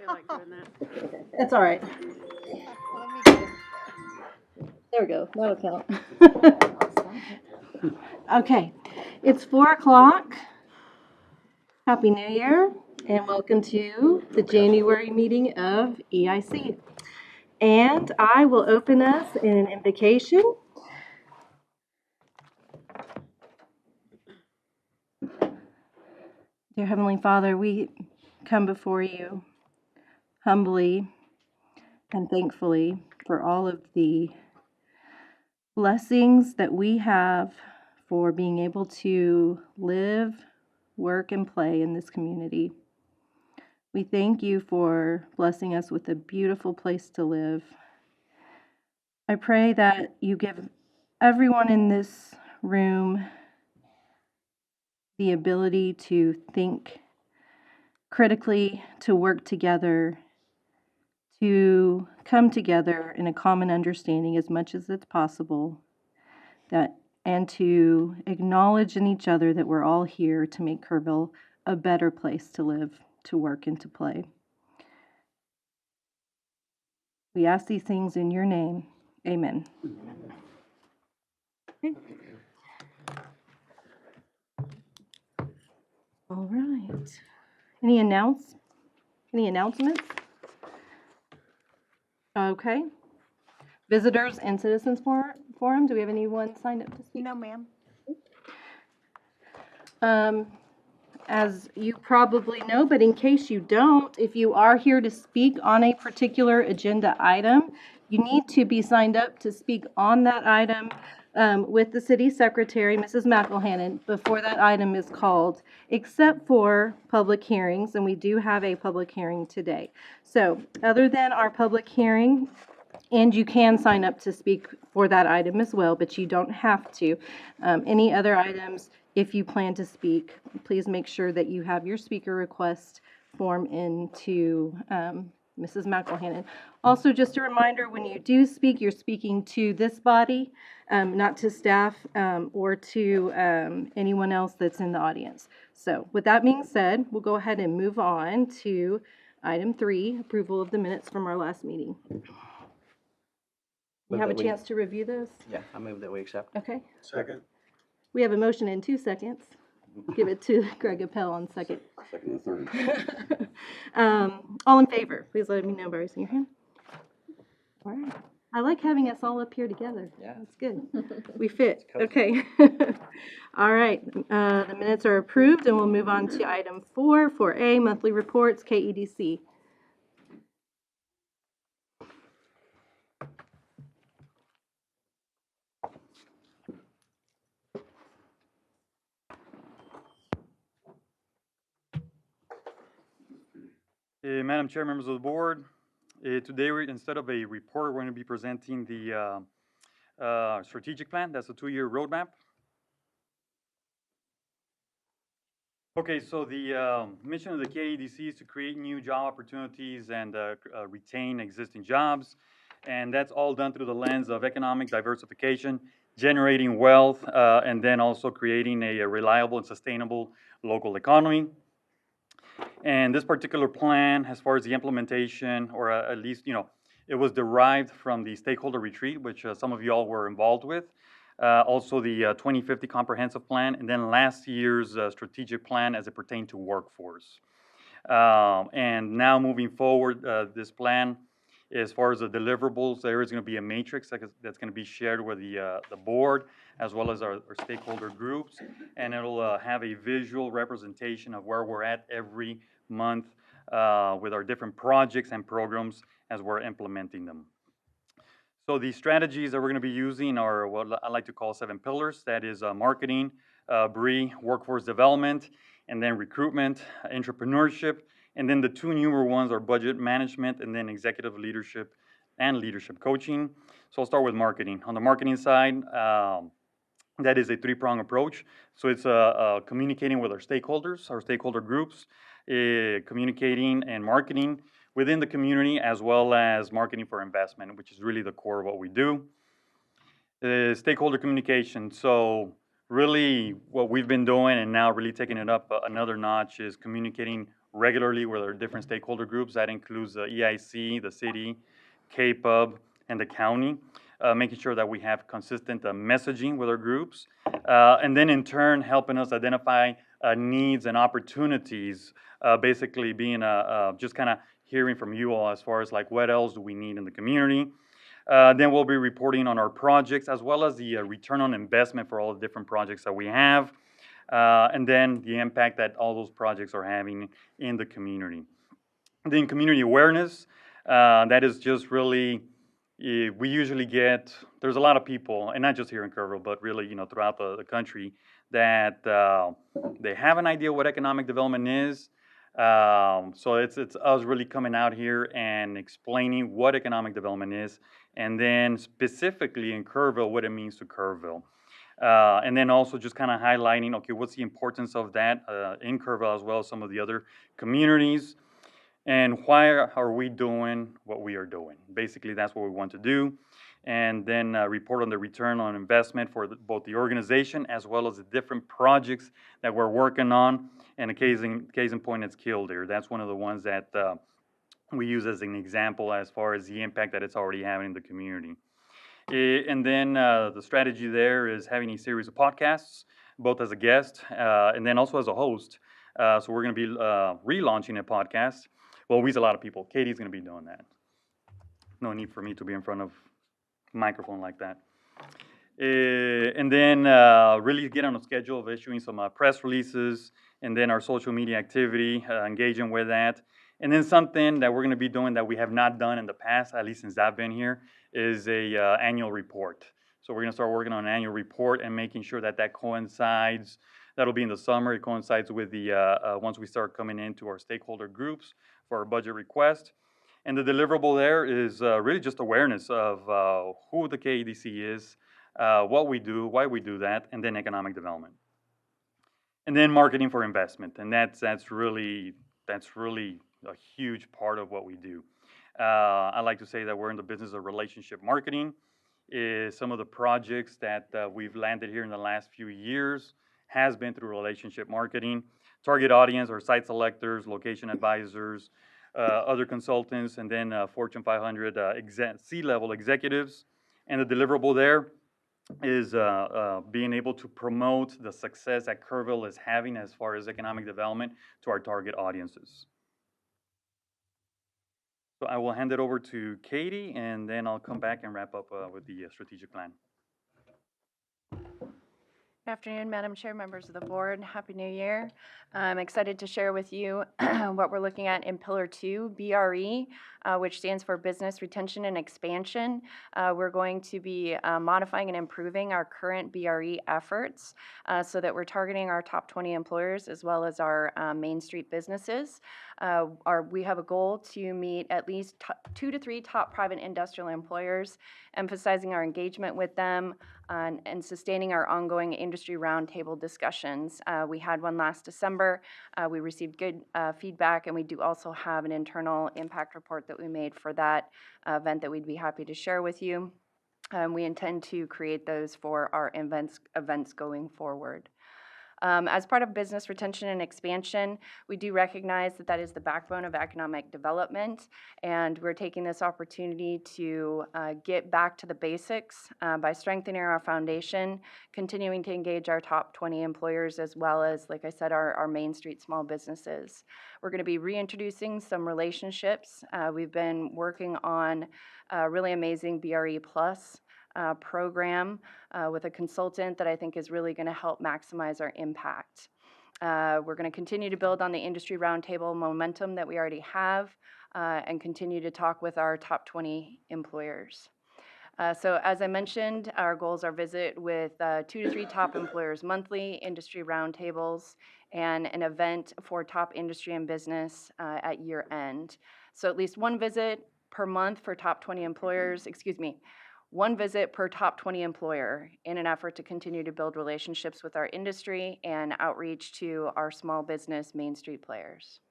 feel like doing that. It's all right. Let me get There we go. That'll count. Okay, it's 4 o'clock. Happy New Year, and welcome to the January meeting of EIC. And I will open us in an invocation. Dear Heavenly Father, we come before you humbly and thankfully for all of the blessings that we have for being able to live, work, and play in this community. We thank you for blessing us with a beautiful place to live. I pray that you give everyone in this room the ability to think critically, to work together, to come together in a common understanding as much as it's possible, and to acknowledge in each other that we're all here to make Kerrville a better place to live, to work, and to play. We ask these things in your name. Amen. Okay. All right. Any announcements? Okay. Visitors and Citizens Forum. Do we have anyone signed up to speak? No, ma'am. As you probably know, but in case you don't, if you are here to speak on a particular agenda item, you need to be signed up to speak on that item with the city secretary, Mrs. McElhannon, before that item is called, except for public hearings, and we do have a public hearing today. So other than our public hearing, and you can sign up to speak for that item as well, but you don't have to. Any other items, if you plan to speak, please make sure that you have your speaker request form into Mrs. McElhannon. Also, just a reminder, when you do speak, you're speaking to this body, not to staff or to anyone else that's in the audience. So with that being said, we'll go ahead and move on to item 3, approval of the minutes from our last meeting. You have a chance to review those? Yeah, I move that we accept. Okay. Second. We have a motion in 2 seconds. Give it to Greg Appel on second. Second and third. All in favor, please let me know by raising your hand. All right. I like having us all up here together. Yeah. That's good. We fit. It's Okay. All right. The minutes are approved, and we'll move on to item 4, 4A, monthly reports, KEDC. Madam Chair, members of the board, today instead of a report, we're going to be presenting the strategic plan. That's a 2-year roadmap. Okay, so the mission of the KEDC is to create new job opportunities and retain existing jobs. And that's all done through the lens of economic diversification, generating wealth, and then also creating a reliable and sustainable local economy. And this particular plan, as far as the implementation, or at least, it was derived from the stakeholder retreat, which some of you all were involved with. Also the 2050 comprehensive plan, and then last year's strategic plan as it pertained to workforce. And now moving forward, this plan, as far as the deliverables, there is going to be a matrix that's going to be shared with the board as well as our stakeholder groups, and it'll have a visual representation of where we're at every month with our different projects and programs as we're implementing them. So the strategies that we're going to be using are what I like to call 7 pillars. That is marketing, BRE, workforce development, and then recruitment, entrepreneurship, and then the 2 newer ones are budget management and then executive leadership and leadership coaching. So I'll start with marketing. On the marketing side, that is a 3-prong approach. So it's communicating with our stakeholders, our stakeholder groups, communicating and marketing within the community, as well as marketing for investment, which is really the core of what we do. Stakeholder communication. So really what we've been doing and now really taking it up another notch is communicating regularly with our different stakeholder groups. That includes the EIC, the city, KPUB, and the county, making sure that we have consistent messaging with our groups, and then in turn helping us identify needs and opportunities, basically being just kind of hearing from you all as far as like what else do we need in the community. Then we'll be reporting on our projects as well as the return on investment for all the different projects that we have, and then the impact that all those projects are having in the community. Then community awareness, that is just really, we usually get, there's a lot of people, and not just here in Kerrville, but really, throughout the country, that they have an idea what economic development is. So it's us really coming out here and explaining what economic development is, and then specifically in Kerrville, what it means to Kerrville. And then also just kind of highlighting, okay, what's the importance of that in Kerrville as well as some of the other communities, and why are we doing what we are doing. Basically, that's what we want to do. And then report on the return on investment for both the organization as well as the different projects that we're working on. And a case in point, it's Killdeer. That's one of the ones that we use as an example as far as the impact that it's already having in the community. And then the strategy there is having a series of podcasts, both as a guest and then also as a host. So we're going to be relaunching a podcast. Well, we use a lot of people. Katie's going to be doing that. No need for me to be in front of a microphone like that. And then really get on a schedule of issuing some press releases, and then our social media activity, engaging with that. And then something that we're going to be doing that we have not done in the past, at least since I've been here, is a annual report. So we're going to start working on an annual report and making sure that that coincides. That'll be in the summer. It coincides with the once we start coming into our stakeholder groups for our budget request. And the deliverable there is really just awareness of who the KEDC is, what we do, why we do that, and then economic development. And then marketing for investment, and that's really a huge part of what we do. I like to say that we're in the business of relationship marketing. Some of the projects that we've landed here in the last few years has been through relationship marketing. Target audience or site selectors, location advisors, other consultants, and then Fortune 500 C-level executives. And the deliverable there is being able to promote the success that Kerrville is having as far as economic development to our target audiences. So I will hand it over to Katie, and then I'll come back and wrap up with the strategic plan. Good afternoon, Madam Chair, members of the board. Happy New Year. I'm excited to share with you what we're looking at in Pillar 2, BRE, which stands for Business Retention and Expansion. We're going to be modifying and improving our current BRE efforts so that we're targeting our top 20 employers as well as our Main Street businesses. We have a goal to meet at least 2 to 3 top private industrial employers, emphasizing our engagement with them and sustaining our ongoing industry roundtable discussions. We had one last December. We received good feedback, and we do also have an internal impact report that we made for that event that we'd be happy to share with you. We intend to create those for our events going forward. As part of business retention and expansion, we do recognize that that is the backbone of economic development, and we're taking this opportunity to get back to the basics by strengthening our foundation, continuing to engage our top 20 employers as well as, like I said, our Main Street small businesses. We're going to be reintroducing some relationships. We've been working on a really amazing BRE Plus program with a consultant that I think is really going to help maximize our impact. We're going to continue to build on the industry roundtable momentum that we already have and continue to talk with our top 20 employers. So as I mentioned, our goals are visit with 2 to 3 top employers monthly, industry roundtables, and an event for top industry and business at year end. So at least one visit per month for top 20 employers, one visit per top 20 employer in an effort to continue to build relationships with our industry and outreach to our small business Main Street players.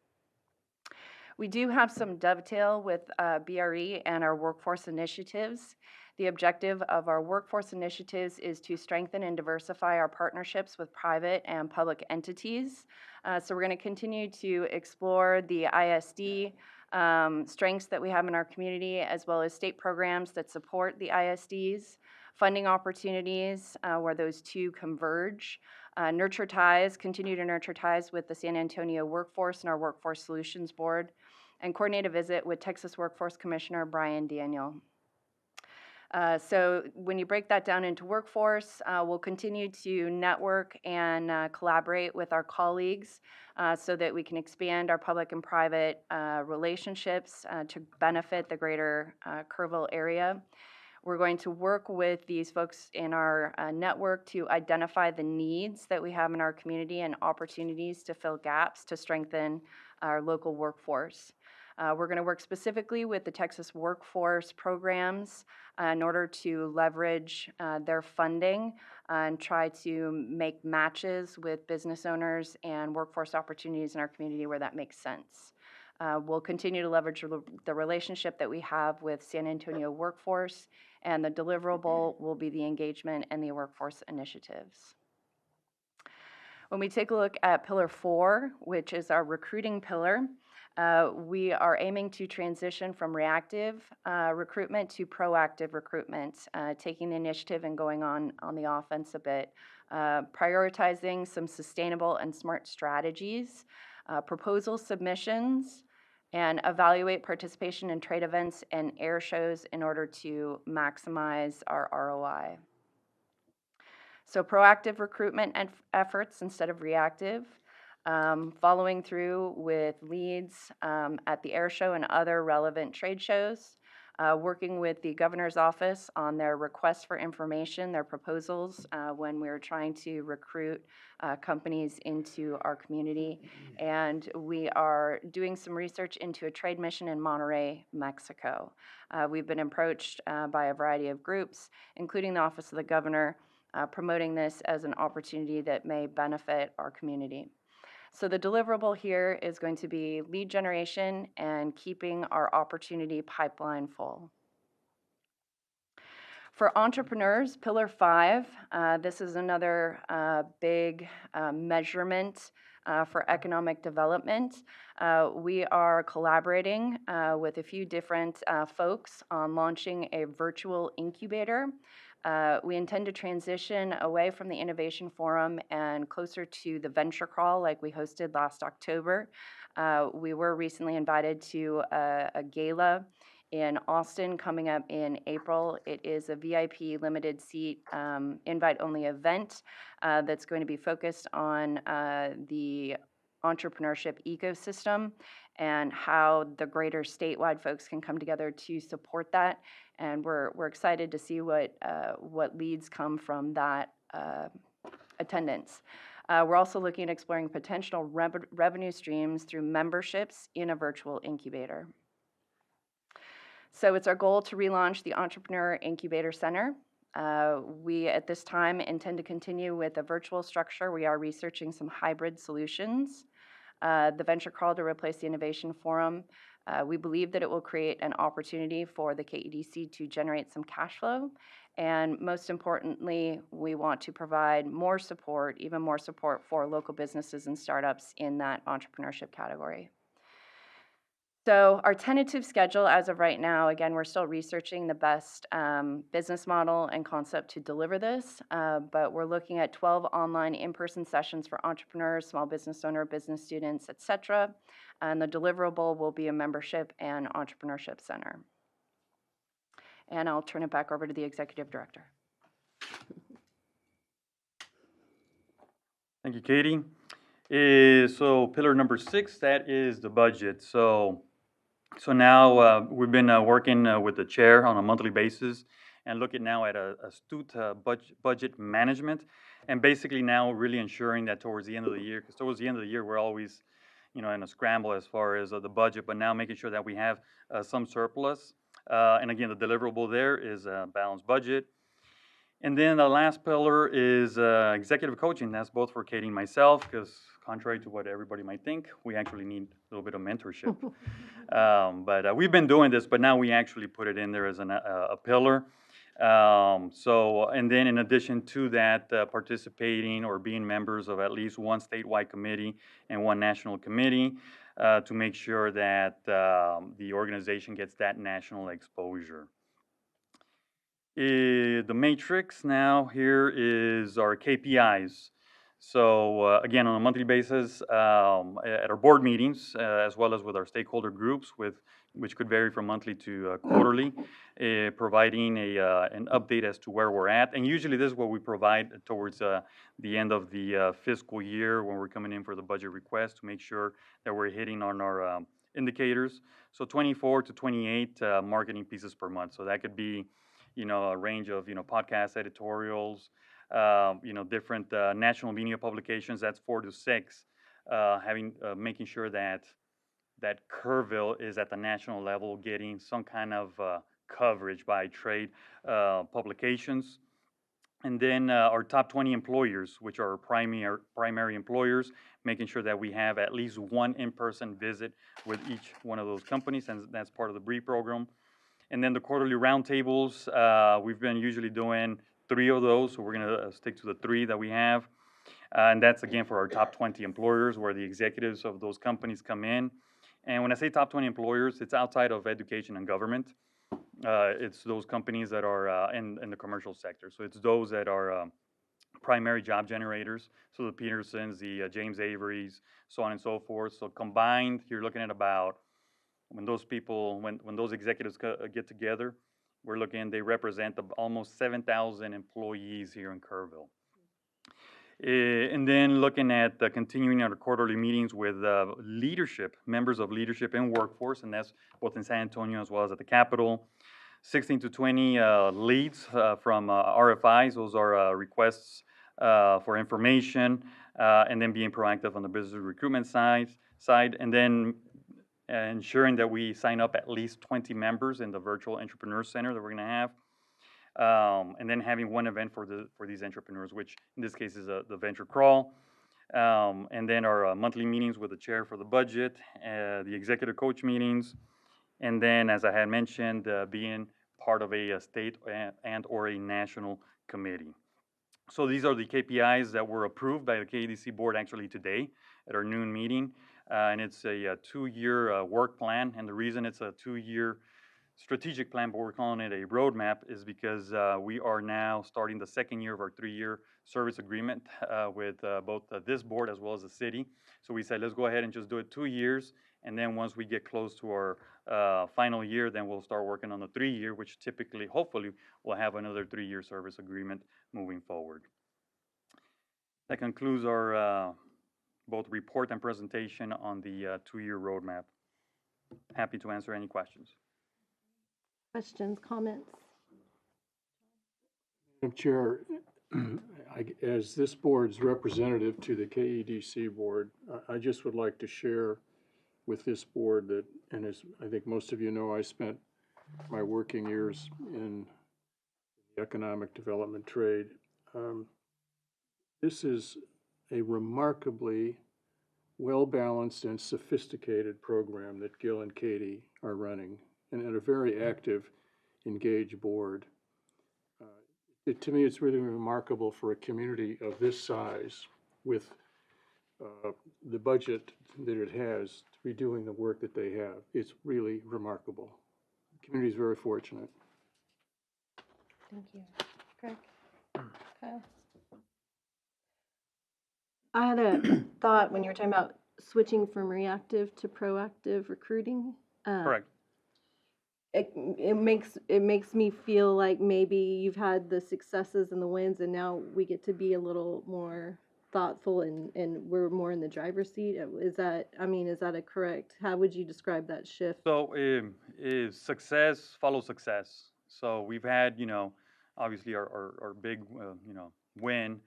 We do have some dovetail with BRE and our workforce initiatives. The objective of our workforce initiatives is to strengthen and diversify our partnerships with private and public entities. So we're going to continue to explore the ISD strengths that we have in our community, as well as state programs that support the ISDs, funding opportunities where those two converge, nurture ties, continue to nurture ties with the San Antonio Workforce and our Workforce Solutions Board, and coordinate a visit with Texas Workforce Commissioner Brian Daniel. So when you break that down into workforce, we'll continue to network and collaborate with our colleagues so that we can expand our public and private relationships to benefit the greater Kerrville area. We're going to work with these folks in our network to identify the needs that we have in our community and opportunities to fill gaps to strengthen our local workforce. We're going to work specifically with the Texas Workforce programs in order to leverage their funding and try to make matches with business owners and workforce opportunities in our community where that makes sense. We'll continue to leverage the relationship that we have with San Antonio Workforce, and the deliverable will be the engagement and the workforce initiatives. When we take a look at Pillar 4, which is our recruiting pillar, we are aiming to transition from reactive recruitment to proactive recruitment, taking the initiative and going on the offense a bit, prioritizing some sustainable and smart strategies, proposal submissions, and evaluate participation in trade events and air shows in order to maximize our ROI. So proactive recruitment efforts instead of reactive. Following through with leads at the air show and other relevant trade shows, working with the governor's office on their requests for information, their proposals when we're trying to recruit companies into our community. And we are doing some research into a trade mission in Monterrey, Mexico. We've been approached by a variety of groups, including the Office of the Governor, promoting this as an opportunity that may benefit our community. So the deliverable here is going to be lead generation and keeping our opportunity pipeline full. For entrepreneurs, Pillar 5, this is another big measurement for economic development. We are collaborating with a few different folks on launching a virtual incubator. We intend to transition away from the Innovation Forum and closer to the Venture Crawl like we hosted last October. We were recently invited to a gala in Austin coming up in April. It is a VIP limited seat invite-only event that's going to be focused on the entrepreneurship ecosystem and how the greater statewide folks can come together to support that. And we're excited to see what leads come from that attendance. We're also looking at exploring potential revenue streams through memberships in a virtual incubator. So it's our goal to relaunch the Entrepreneur Incubator Center. We, at this time, intend to continue with a virtual structure. We are researching some hybrid solutions. The Venture Crawl to replace the Innovation Forum. We believe that it will create an opportunity for the KEDC to generate some cash flow. And most importantly, we want to provide more support, even more support for local businesses and startups in that entrepreneurship category. So our tentative schedule as of right now, again, we're still researching the best business model and concept to deliver this, but we're looking at 12 online in-person sessions for entrepreneurs, small business owner, business students, et cetera. And the deliverable will be a membership and entrepreneurship center. And I'll turn it back over to the executive director. Thank you, Katie. So pillar number 6, that is the budget. So now we've been working with the chair on a monthly basis and looking now at astute budget management, and basically now really ensuring that towards the end of the year, because towards the end of the year we're always, in a scramble as far as the budget, but now making sure that we have some surplus. And again, the deliverable there is a balanced budget. And then the last pillar is executive coaching. That's both for Katie and myself, because contrary to what everybody might think, we actually need a little bit of mentorship. But we've been doing this, but now we actually put it in there as a pillar. And then in addition to that, participating or being members of at least one statewide committee and one national committee to make sure that the organization gets that national exposure. The matrix now here is our KPIs. So again, on a monthly basis, at our board meetings, as well as with our stakeholder groups, which could vary from monthly to quarterly, providing an update as to where we're at. And usually this is what we provide towards the end of the fiscal year when we're coming in for the budget request to make sure that we're hitting on our indicators. So 24 to 28 marketing pieces per month. So that could be a range of, podcast editorials, different national media publications. That's 4 to 6. Making sure that Kerrville is at the national level, getting some kind of coverage by trade publications. And then our top 20 employers, which are primary employers, making sure that we have at least one in-person visit with each one of those companies, and that's part of the BREE program. And then the quarterly roundtables, we've been usually doing 3 of those, so we're going to stick to the 3 that we have. And that's, again, for our top 20 employers, where the executives of those companies come in. And when I say top 20 employers, it's outside of education and government. It's those companies that are in the commercial sector. So it's those that are primary job generators. So the Petersons, the James Averys, so on and so forth. So combined, you're looking at about, when those people, when those executives get together, they represent almost 7,000 employees here in Kerrville. And then looking at continuing our quarterly meetings with leadership, members of leadership and workforce, and that's both in San Antonio as well as at the Capitol. 16 to 20 leads from RFIs. Those are requests for information, and then being proactive on the business recruitment side, and then ensuring that we sign up at least 20 members in the virtual entrepreneur center that we're going to have. And then having one event for these entrepreneurs, which in this case is the venture crawl. And then our monthly meetings with the chair for the budget, the executive coach meetings, and then, as I had mentioned, being part of a state and or a national committee. So these are the KPIs that were approved by the KEDC board actually today at our noon meeting. And it's a 2-year work plan. And the reason it's a 2-year strategic plan, but we're calling it a roadmap, is because we are now starting the 2nd year of our 3-year service agreement with both this board as well as the city. So we said, let's go ahead and just do it 2 years. And then once we get close to our final year, then we'll start working on the 3-year, which typically, hopefully, will have another 3-year service agreement moving forward. That concludes our both report and presentation on the 2-year roadmap. Happy to answer any questions. Questions, comments? Madam Chair, as this board's representative to the KEDC board, I just would like to share with this board that, and as I think most of you know, I spent my working years in the economic development trade. This is a remarkably well-balanced and sophisticated program that Gil and Katie are running, and a very active, engaged board. To me, it's really remarkable for a community of this size, with the budget that it has, to be doing the work that they have. It's really remarkable. The community is very fortunate. Thank you. Greg? Kyle? I had a thought when you were talking about switching from reactive to proactive recruiting. Correct. It makes me feel like maybe you've had the successes and the wins, and now we get to be a little more thoughtful and we're more in the driver's seat. Is that a correct? How would you describe that shift? So success follows success. So we've had, obviously our big, win.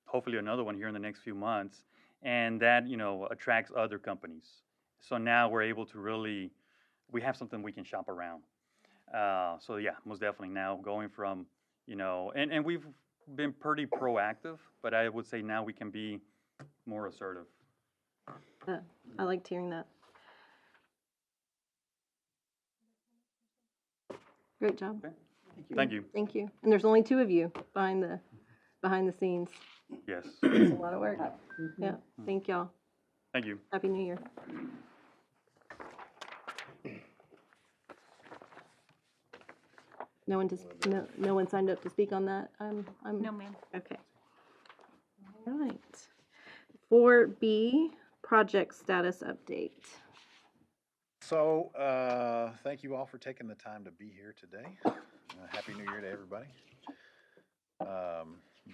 Hopefully another one here in the next few months, and that attracts other companies. So now we're able to we have something we can shop around. So yeah, most definitely now going from, and we've been pretty proactive, but I would say now we can be more assertive. I liked hearing that. Great job. Okay. Thank you. Thank you. And there's only two of you behind the scenes. Yes, It's a lot of work. Yeah, thank y'all. thank you. Happy New Year. No one no one signed up to speak on that? No, ma'am. Okay. All right. 4B, project status update. So, thank you all for taking the time to be here today. Happy New Year to everybody.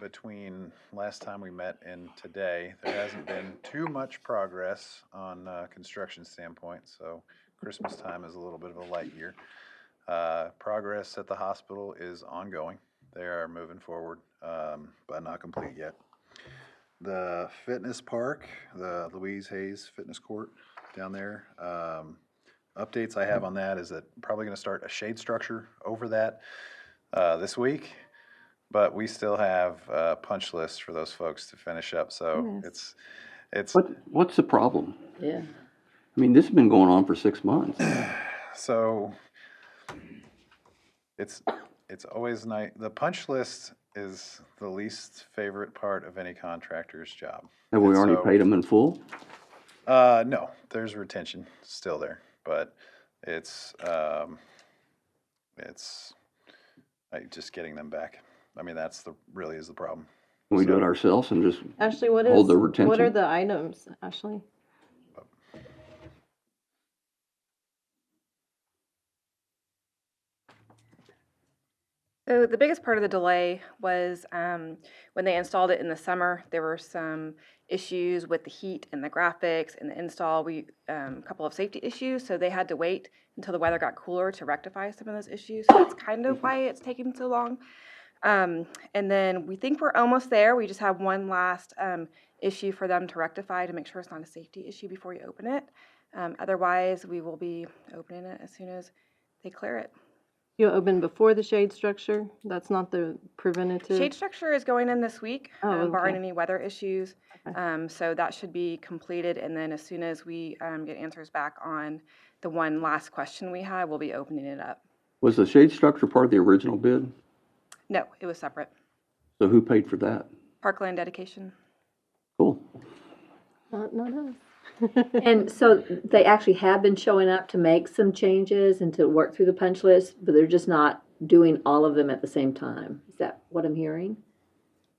Between last time we met and today, there hasn't been too much progress on construction standpoint, so Christmas time is a little bit of a light year. Progress at the hospital is ongoing. They are moving forward, but not complete yet. The fitness park, the Louise Hayes Fitness Court down there, updates I have on that is that probably going to start a shade structure over that this week, but we still have punch lists for those folks to finish up. So Yes. it's What's the problem? Yeah. I mean, this has been going on for 6 months. so it's always nice. The punch list is the least favorite part of any contractor's job. Have we And already so- paid them in full? No, there's retention still there, but it's like just getting them back. I mean, that's really is the problem. Can we do So- it ourselves and just, Ashley, what Hold the what are retention. the items, Ashley? So the biggest part of the delay was when they installed it in the summer, there were some issues with the heat and the graphics and the install. A couple of safety issues, so they had to wait until the weather got cooler to rectify some of those issues. So that's kind of why it's taking so long. And then we think we're almost there. We just have one last issue for them to rectify to make sure it's not a safety issue before we open it. Otherwise, we will be opening it as soon as they clear it. You'll open before the shade structure? That's not the preventative? Shade structure is going in this week, Oh, barring okay. any weather issues. Okay. So that should be completed, and then as soon as we get answers back on the one last question we had, we'll be opening it up. was the shade structure part of the original bid? No, it was separate. So who paid for that? Parkland dedication. Cool. Not us. And so they actually have been showing up to make some changes and to work through the punch list, but they're just not doing all of them at the same time. Is that what I'm hearing?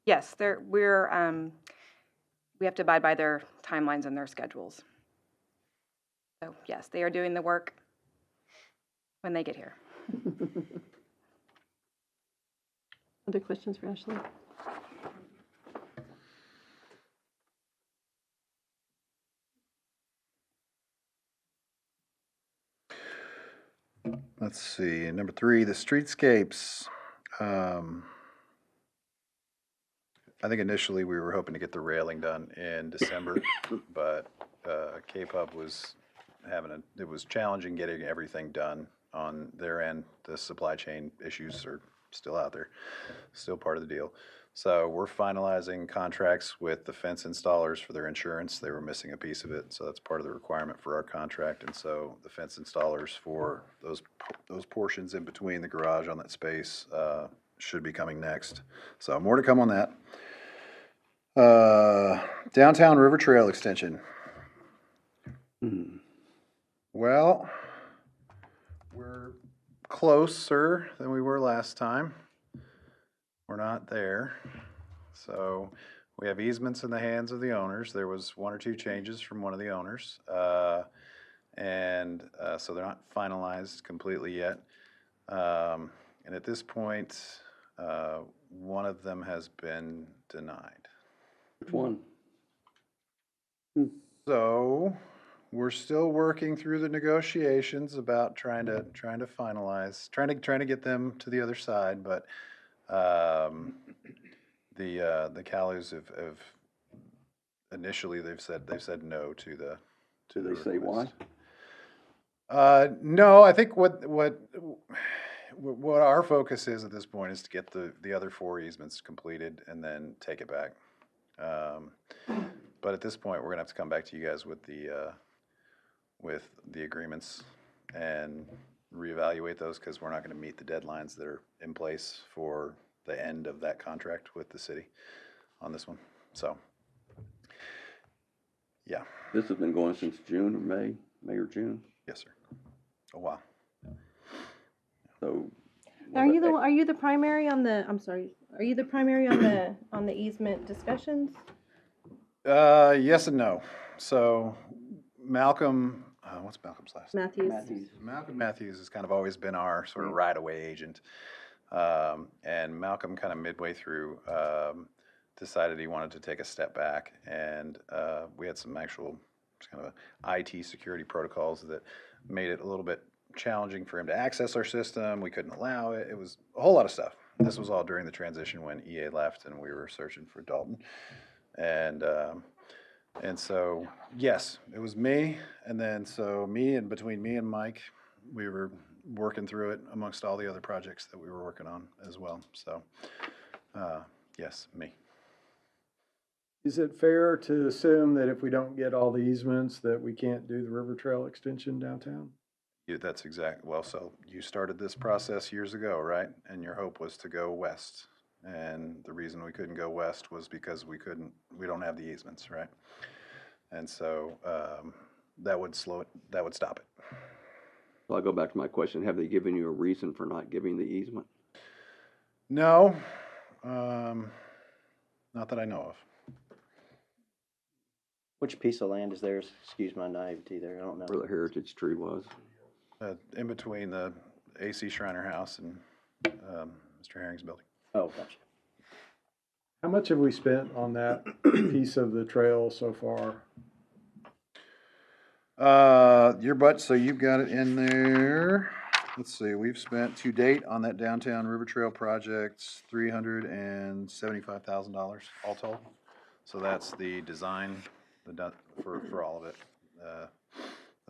Yes, we have to abide by their timelines and their schedules. So yes, they are doing the work when they get here. Other questions for Ashley? Let's see, number 3, the streetscapes. I think initially we were hoping to get the railing done in December, but K-Pub was it was challenging getting everything done on their end. The supply chain issues are still out there, still part of the deal. So we're finalizing contracts with the fence installers for their insurance. They were missing a piece of it, so that's part of the requirement for our contract. And so the fence installers for those portions in between the garage on that space should be coming next. So more to come on that. Downtown River Trail extension. Well, we're closer than we were last time. We're not there. So we have easements in the hands of the owners. There was 1 or 2 changes from one of the owners. So they're not finalized completely yet. And at this point, one of them has been denied. Which one? So we're still working through the negotiations about trying to finalize, trying to get them to the other side, but the Calus have initially they've said no to the Did they say why? request. No, I think what our focus is at this point is to get the other 4 easements completed and then take it back. But at this point, we're gonna have to come back to you guys with the agreements and reevaluate those because we're not going to meet the deadlines that are in place for the end of that contract with the city on this one. So, yeah, This has been going since June or May or June, yes, sir. A while. so. Are you the primary on the, I'm sorry, are you the primary on the easement discussions? Yes and no. So Malcolm, what's Malcolm's last name? Matthews? Malcolm Matthews has kind of always been our sort of right-of-way agent. And Malcolm kind of midway through, decided he wanted to take a step back, and we had some actual kind of IT security protocols that made it a little bit challenging for him to access our system. We couldn't allow it. It was a whole lot of stuff. This was all during the transition when EA left and we were searching for Dalton. And so, yes, it was me, and then so me, and between me and Mike, we were working through it amongst all the other projects that we were working on as well. So, yes, me. Is it fair to assume that if we don't get all the easements, that we can't do the River Trail extension downtown? That's exact. Well, so you started this process years ago, right? And your hope was to go west. And the reason we couldn't go west was because we don't have the easements, right? And so that would stop it. So I'll go back to my question. Have they given you a reason for not giving the easement? No, not that I know of. Which piece of land is theirs? Excuse my naivety there, I don't know. Where the heritage tree was? In between the AC Shriner House and Mr. Herring's building. Oh, gotcha. How much have we spent on that piece of the trail so far? So you've got it in there. Let's see, we've spent to date on that downtown River Trail project $375,000 all told. So that's the design for all of it at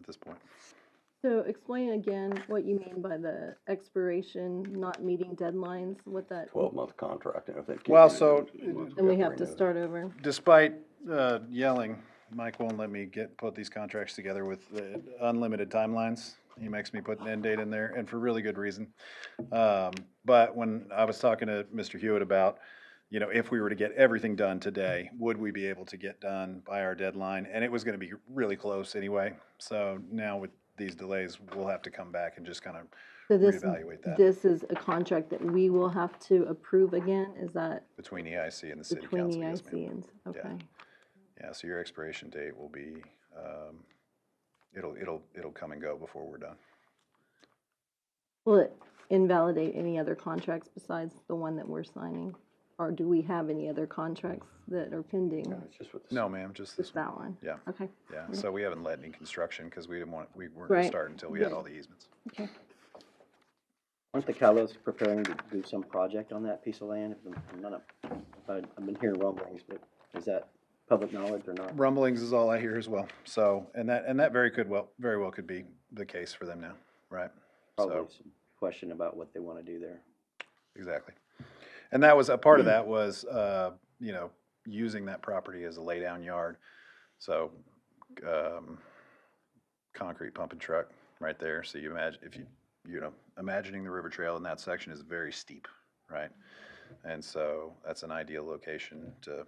this point. So explain again what you mean by the expiration, not meeting deadlines, what that, 12-month contract, and if they can't. Well, get it so- in 2 months, and we have to renew it. start over. Despite yelling, Mike won't let me put these contracts together with unlimited timelines. He makes me put an end date in there, and for really good reason. But when I was talking to Mr. Hewitt about, if we were to get everything done today, would we be able to get done by our deadline? And it was going to be really close anyway. So now with these delays, we'll have to come back and just kind of So reevaluate that this is a contract that we will have to approve again, is that between EIC and the city between council. the Yes, IC ma'am. and, okay. Yeah, so your expiration date will be, it'll come and go before we're done. Will it invalidate any other contracts besides the one that we're signing? Or do we have any other contracts that are pending? No, it's just with the No, ma'am, just this Just one. that one? Yeah. Okay, Yeah, so we haven't led any construction because we weren't gonna Right. start until we had all the easements. okay. Aren't the Callos preparing to do some project on that piece of land? I've been hearing rumblings, but is that public knowledge or not? Rumblings is all I hear as well. So, and that very well could be the case for them now, right? Probably So, some question about what they want to do there. exactly. And that was, a part of that was, using that property as a laydown yard. So, concrete pumping truck right there. So you imagine, imagining the river trail in that section is very steep, right? And so that's an ideal location to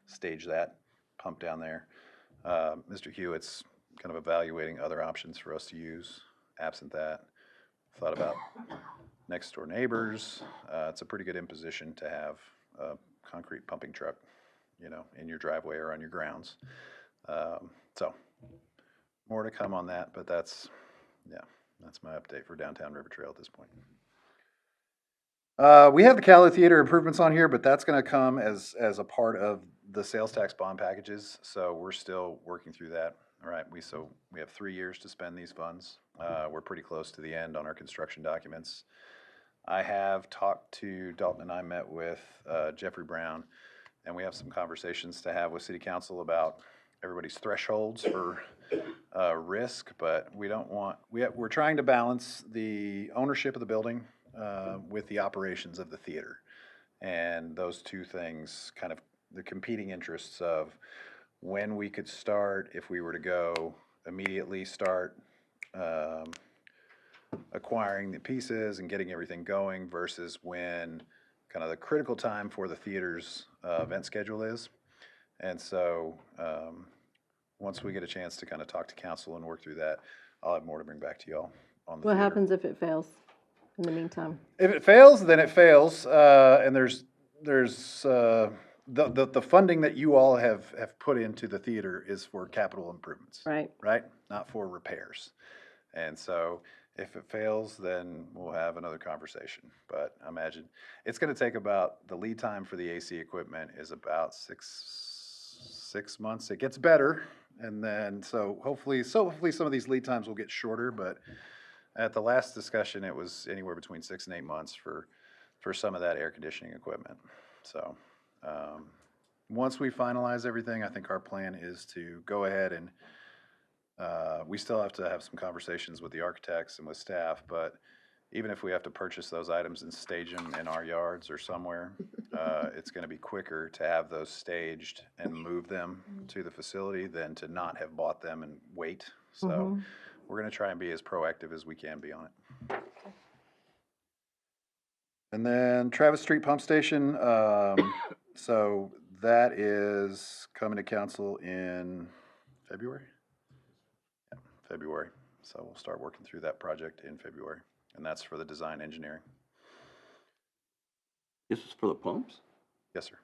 stage that pump down there. Mr. Hewitt's kind of evaluating other options for us to use absent that. Thought about next door neighbors. It's a pretty good imposition to have a concrete pumping truck, in your driveway or on your grounds. So more to come on that, but that's my update for downtown River Trail at this point. We have the Cali Theater improvements on here, but that's gonna come as a part of the sales tax bond packages, so we're still working through that. All right, we have 3 years to spend these funds. We're pretty close to the end on our construction documents. I have talked to, Dalton and I met with Jeffrey Brown, and we have some conversations to have with City Council about everybody's thresholds for risk, but we're trying to balance the ownership of the building with the operations of the theater. And those two things, kind of the competing interests of when we could start, if we were to go immediately start acquiring the pieces and getting everything going versus when kind of the critical time for the theater's event schedule is. And so, once we get a chance to kind of talk to council and work through that, I'll have more to bring back to y'all on the What theater. happens if it fails in the meantime? If it fails, then it fails, and there's the funding that you all have put into the theater is for capital improvements. Right. Right? Not for repairs. And so if it fails, then we'll have another conversation. But I imagine it's gonna take about, the lead time for the AC equipment is about six months. It gets better, and then, so hopefully some of these lead times will get shorter, but at the last discussion, it was anywhere between 6 and 8 months for some of that air conditioning equipment. So, once we finalize everything, I think our plan is to go ahead and, we still have to have some conversations with the architects and with staff, but even if we have to purchase those items and stage them in our yards or somewhere, it's gonna be quicker to have those staged and move them to the facility than to not have bought them and wait. So, we're gonna try and be as proactive as we can be on it. And then Travis Street Pump Station, so that is coming to council in February? Yeah, February. So we'll start working through that project in February, and that's for the design engineering. This is for the pumps? Yes, sir.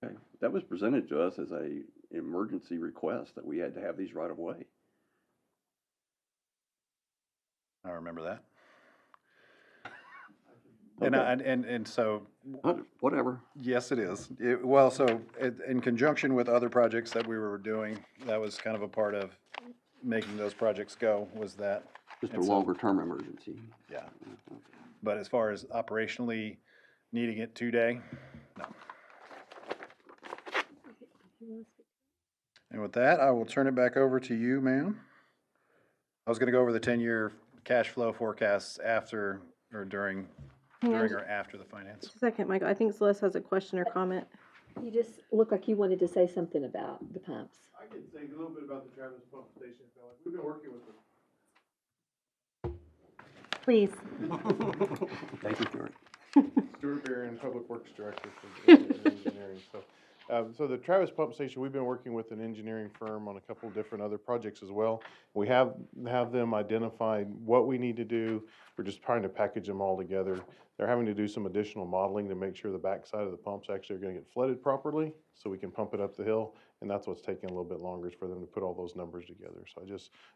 Okay, that was presented to us as a emergency request that we had to have these right away. I remember that. And so, Whatever. yes, it is. Well, so in conjunction with other projects that we were doing, that was kind of a part of making those projects go, was that. Just a And so- longer term emergency. Yeah. But as far as operationally needing it today, no. And with that, I will turn it back over to you, ma'am. I was gonna go over the 10-year cash flow forecasts after, or during or after the finance. Just a second, Michael. I think Celeste has a question or comment. You just look like you wanted to say something about the pumps. I can say a little bit about the Travis Pump Station. We've been working with Please. Thank you, Stuart. Stuart Barron, Public Works Director for engineering. So the Travis Pump Station, we've been working with an engineering firm on a couple of different other projects as well. We have them identified what we need to do. We're just trying to package them all together. They're having to do some additional modeling to make sure the backside of the pumps actually are gonna get flooded properly, so we can pump it up the hill. And that's what's taking a little bit longer, is for them to put all those numbers together. So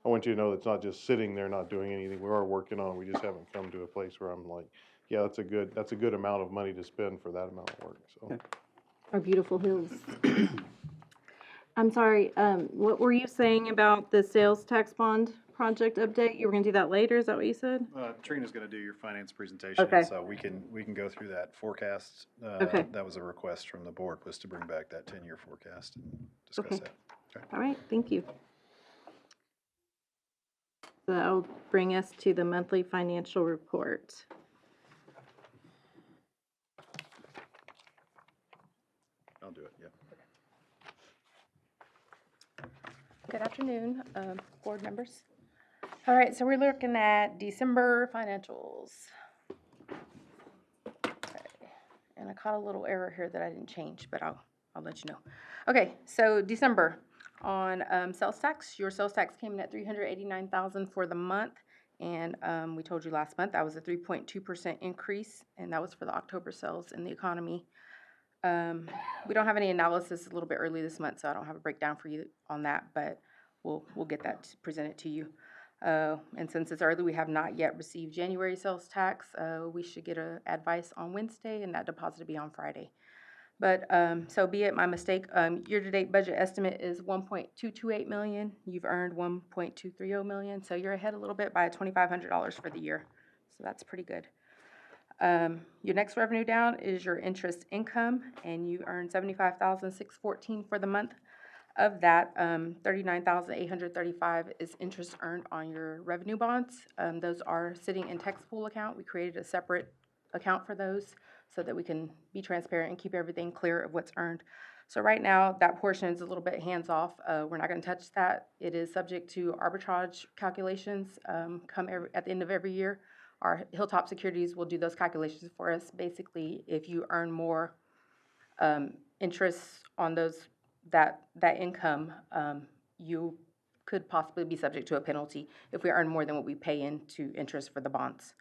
I want you to know it's not just sitting there not doing anything. We are working on it. We just haven't come to a place where I'm like, yeah, that's a good amount of money to spend for that amount of work, so. Okay. Our beautiful hills. I'm sorry, what were you saying about the sales tax bond project update? You were gonna do that later, is that what you said? Trina's gonna do your finance presentation, Okay. so we can go through that forecast. Okay. That was a request from the board, was to bring back that 10-year forecast and discuss Okay. that. Okay. All right, thank you. So that'll bring us to the monthly financial report. I'll do it, yeah. Good afternoon, board members. All right, so we're looking at December financials. Okay, and I caught a little error here that I didn't change, but I'll let you know. Okay, so December, on sales tax, your sales tax came in at $389,000 for the month. And we told you last month that was a 3.2% increase, and that was for the October sales in the economy. We don't have any analysis, a little bit early this month, so I don't have a breakdown for you on that, but we'll get that presented to you. And since it's early, we have not yet received January sales tax. We should get a advice on Wednesday, and that deposit will be on Friday. But so be it, my mistake. Year-to-date budget estimate is $1.228 million. You've earned $1.230 million, so you're ahead a little bit by $2,500 for the year. So that's pretty good. Your next revenue down is your interest income, and you earned $75,614 for the month. Of that, $39,835 is interest earned on your revenue bonds. Those are sitting in tax pool account. We created a separate account for those so that we can be transparent and keep everything clear of what's earned. So right now, that portion is a little bit hands-off. We're not gonna touch that. It is subject to arbitrage calculations, at the end of every year. Our Hilltop Securities will do those calculations for us. Basically, if you earn more, interest on that income, you could possibly be subject to a penalty if we earn more than what we pay into interest for the bonds.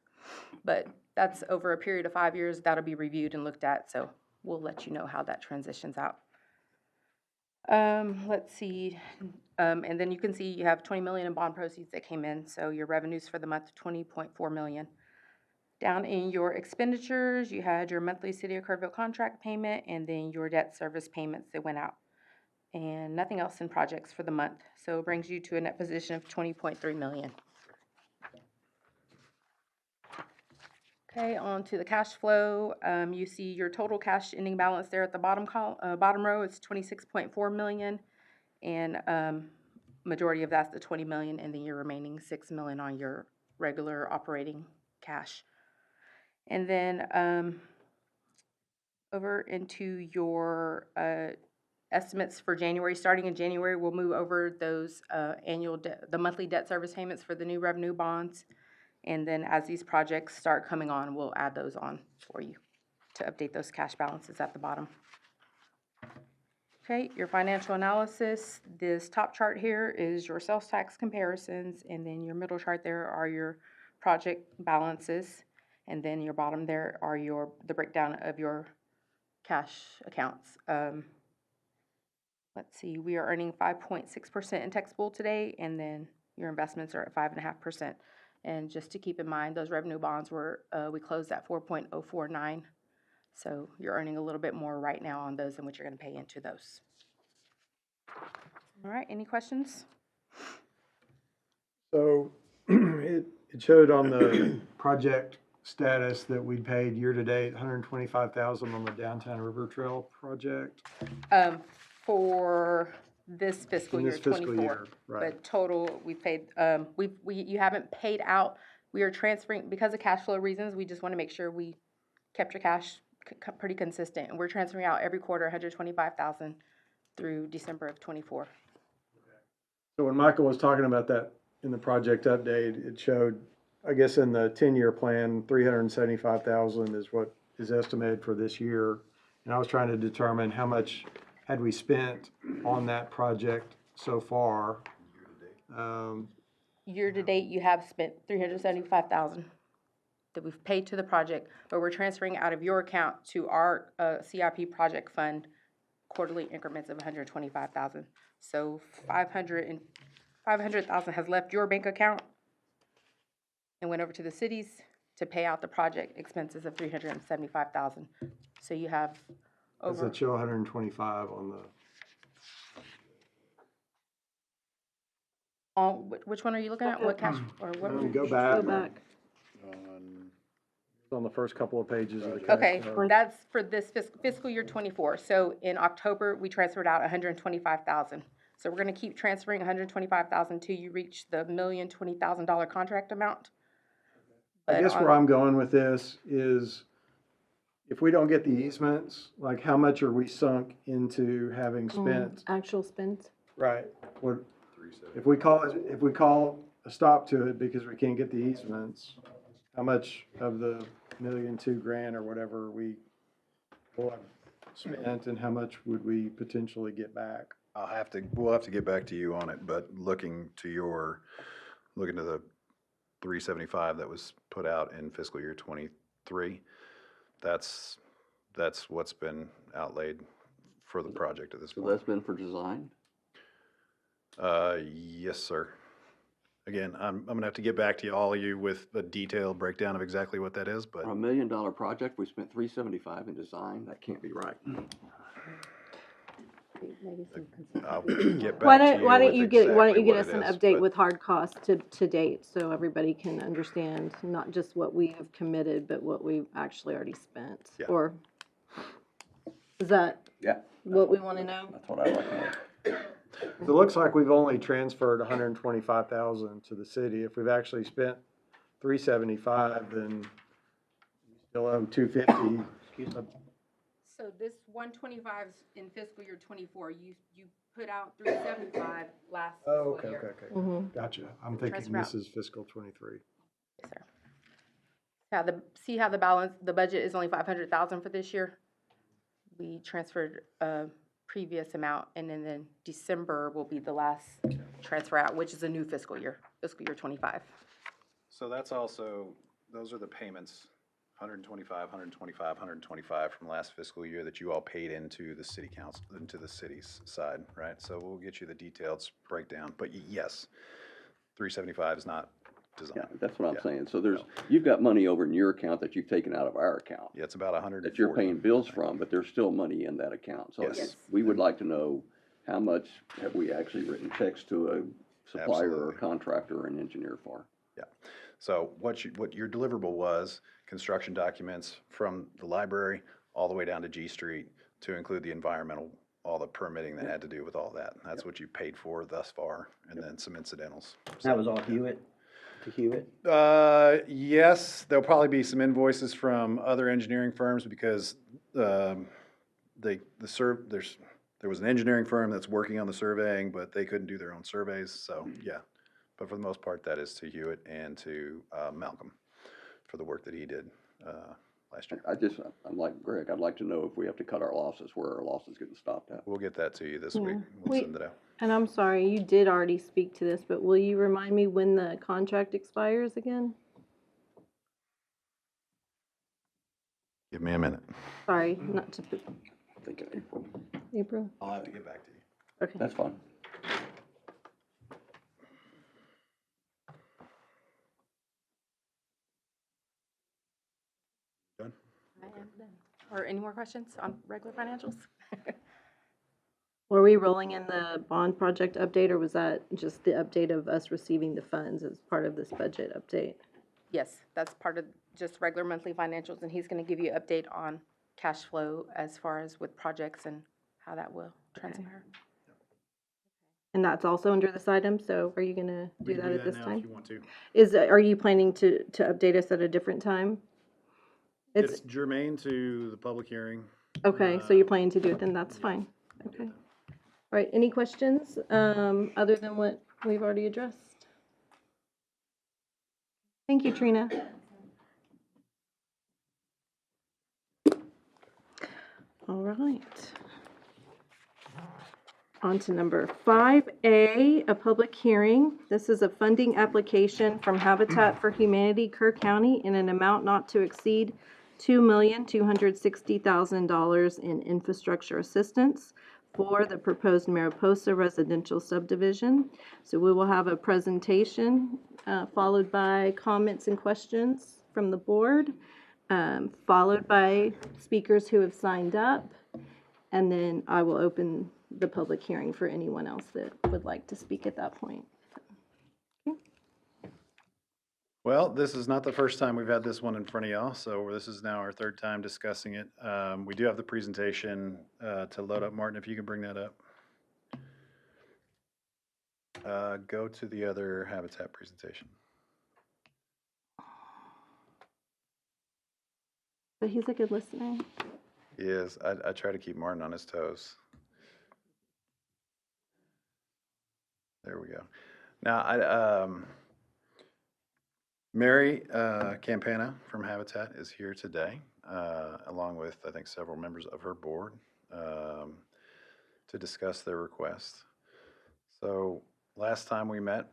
But that's over a period of 5 years. That'll be reviewed and looked at, so we'll let you know how that transitions out. Let's see, and then you can see you have 20 million in bond proceeds that came in, so your revenues for the month, 20.4 million. Down in your expenditures, you had your monthly City of Kerrville contract payment and then your debt service payments that went out. And nothing else in projects for the month, so it brings you to a net position of 20.3 million. Okay, on to the cash flow. You see your total cash ending balance there at the bottom row. It's 26.4 million, and majority of that's the 20 million, and then your remaining 6 million on your regular operating cash. And then over into your estimates for January. Starting in January, we'll move over those the monthly debt service payments for the new revenue bonds. And then as these projects start coming on, we'll add those on for you to update those cash balances at the bottom. Okay, your financial analysis. This top chart here is your sales tax comparisons, and then your middle chart there are your project balances, and then your bottom there are the breakdown of your cash accounts. Let's see, we are earning 5.6% in taxable today, and then your investments are at 5.5%. And just to keep in mind, those revenue bonds we closed at 4.049. So you're earning a little bit more right now on those than what you're gonna pay into those. All right, any questions? So it showed on the project status that we paid year-to-date $125,000 on the Downtown River Trail project. For this fiscal In year, this fiscal 24. year, right. But total, we paid, you haven't paid out. We are transferring, because of cash flow reasons, we just want to make sure we kept your cash pretty consistent. And we're transferring out every quarter, 125,000 through December of 24. So when Michael was talking about that in the project update, it showed, I guess in the 10-year plan, 375,000 is what is estimated for this year. And I was trying to determine how much had we spent on that project so far. Year to date, you have spent 375,000 that we've paid to the project, but we're transferring out of your account to our CIP project fund quarterly increments of 125,000. So 500,000 has left your bank account and went over to the cities to pay out the project expenses of 375,000. So you have Does over. it show 125 on the? Which one are you looking at? What cash or what? Go back. Go back. It's on the first couple of pages of the cash Okay, flow. that's for this fiscal year 24. So in October, we transferred out 125,000. So we're gonna keep transferring 125,000 till you reach the $1,020,000 contract amount. I guess where I'm going with this is, if we don't get the easements, like how much are we sunk into having spent? Actual spends. Right. What, if we call a stop to it because we can't get the easements, how much of the $1,200,000 or whatever we will have spent, and how much would we potentially get back? We'll have to get back to you on it, but looking to the 375 that was put out in fiscal year 23, that's what's been outlaid for the project at this So point. that's been for design? Yes, sir. Again, I'm gonna have to get back to all of you with a detailed breakdown of exactly what that is, but For $1 million project, we spent 375 in design. That can't be right. I'll get Why back to don't you with you get exactly what us it an is, update but- with hard costs to date, so everybody can understand not just what we have committed, but what we've actually already spent? Yeah. Or is that Yeah. what we want to know? That's what I like to know. It looks like we've only transferred 125,000 to the city. If we've actually spent 375, then we still owe 250. So this 125's in fiscal year 24, you put out 375 last Oh, fiscal okay, year. okay, okay. Mhm. Gotcha. I'm thinking Transfer out. this is fiscal 23. Yes, sir. See how the balance, the budget is only 500,000 for this year? We transferred a previous amount, and then December will be the last transfer out, which is a new fiscal year 25. So that's also, those are the payments, 125, 125, 125 from last fiscal year that you all paid into the city council, into the city's side, right? So we'll get you the detailed breakdown, but yes, 375 is not Yeah, designed. that's what I'm Yeah. saying. So you've got money over in your account that you've taken out of our account. Yeah, it's about 140. That you're paying bills from, but there's still money in that account. So Yes. Yes. we would like to know how much have we actually written checks to a supplier or Absolutely. contractor or an engineer for? Yeah. So what your deliverable was, construction documents from the library all the way down to G Street to include the environmental, all the permitting that had to do with all that. That's what you paid for thus far, and then some incidentals. That was all Hewitt, to Hewitt? Yes, there'll probably be some invoices from other engineering firms because there was an engineering firm that's working on the surveying, but they couldn't do their own surveys, so, yeah. But for the most part, that is to Hewitt and to Malcolm for the work that he did last year. I'm like Greg, I'd like to know if we have to cut our losses, where our losses getting stopped at. We'll get that to you this Yeah. week. We'll We- send it out. And I'm sorry, you did already speak to this, but will you remind me when the contract expires again? Give me a minute. Sorry, not to put I think in April. April. I'll have to get back to you. Okay. That's fine. Done? I am done. Or any more questions on regular financials? Were we rolling in the bond project update, or was that just the update of us receiving the funds as part of this budget update? Yes, that's part of just regular monthly financials, and he's gonna give you an update on cash flow as far as with projects and how that will transpire. And that's also under this item, so are you gonna We do can that at this now if time? you want to. Are you planning to update us at a different time? It's germane to the public hearing. Okay, so you're planning to do it, then that's fine. Okay. All right, any questions, other than what we've already addressed? Thank you, Trina. All right. On to number 5A, a public hearing. This is a funding application from Habitat for Humanity Kerr County in an amount not to exceed $2,260,000 in infrastructure assistance for the proposed Mariposa residential subdivision. So we will have a presentation followed by comments and questions from the board, followed by speakers who have signed up. And then I will open the public hearing for anyone else that would like to speak at that point. Well, this is not the first time we've had this one in front of y'all, so this is now our third time discussing it. We do have the presentation to load up. Martin, if you can bring that up. Go to the other Habitat presentation. But he's a good listener. He is. I try to keep Martin on his toes. There we go. Now, Mary Campana from Habitat is here today, along with, I think, several members of her board to discuss their request. So last time we met,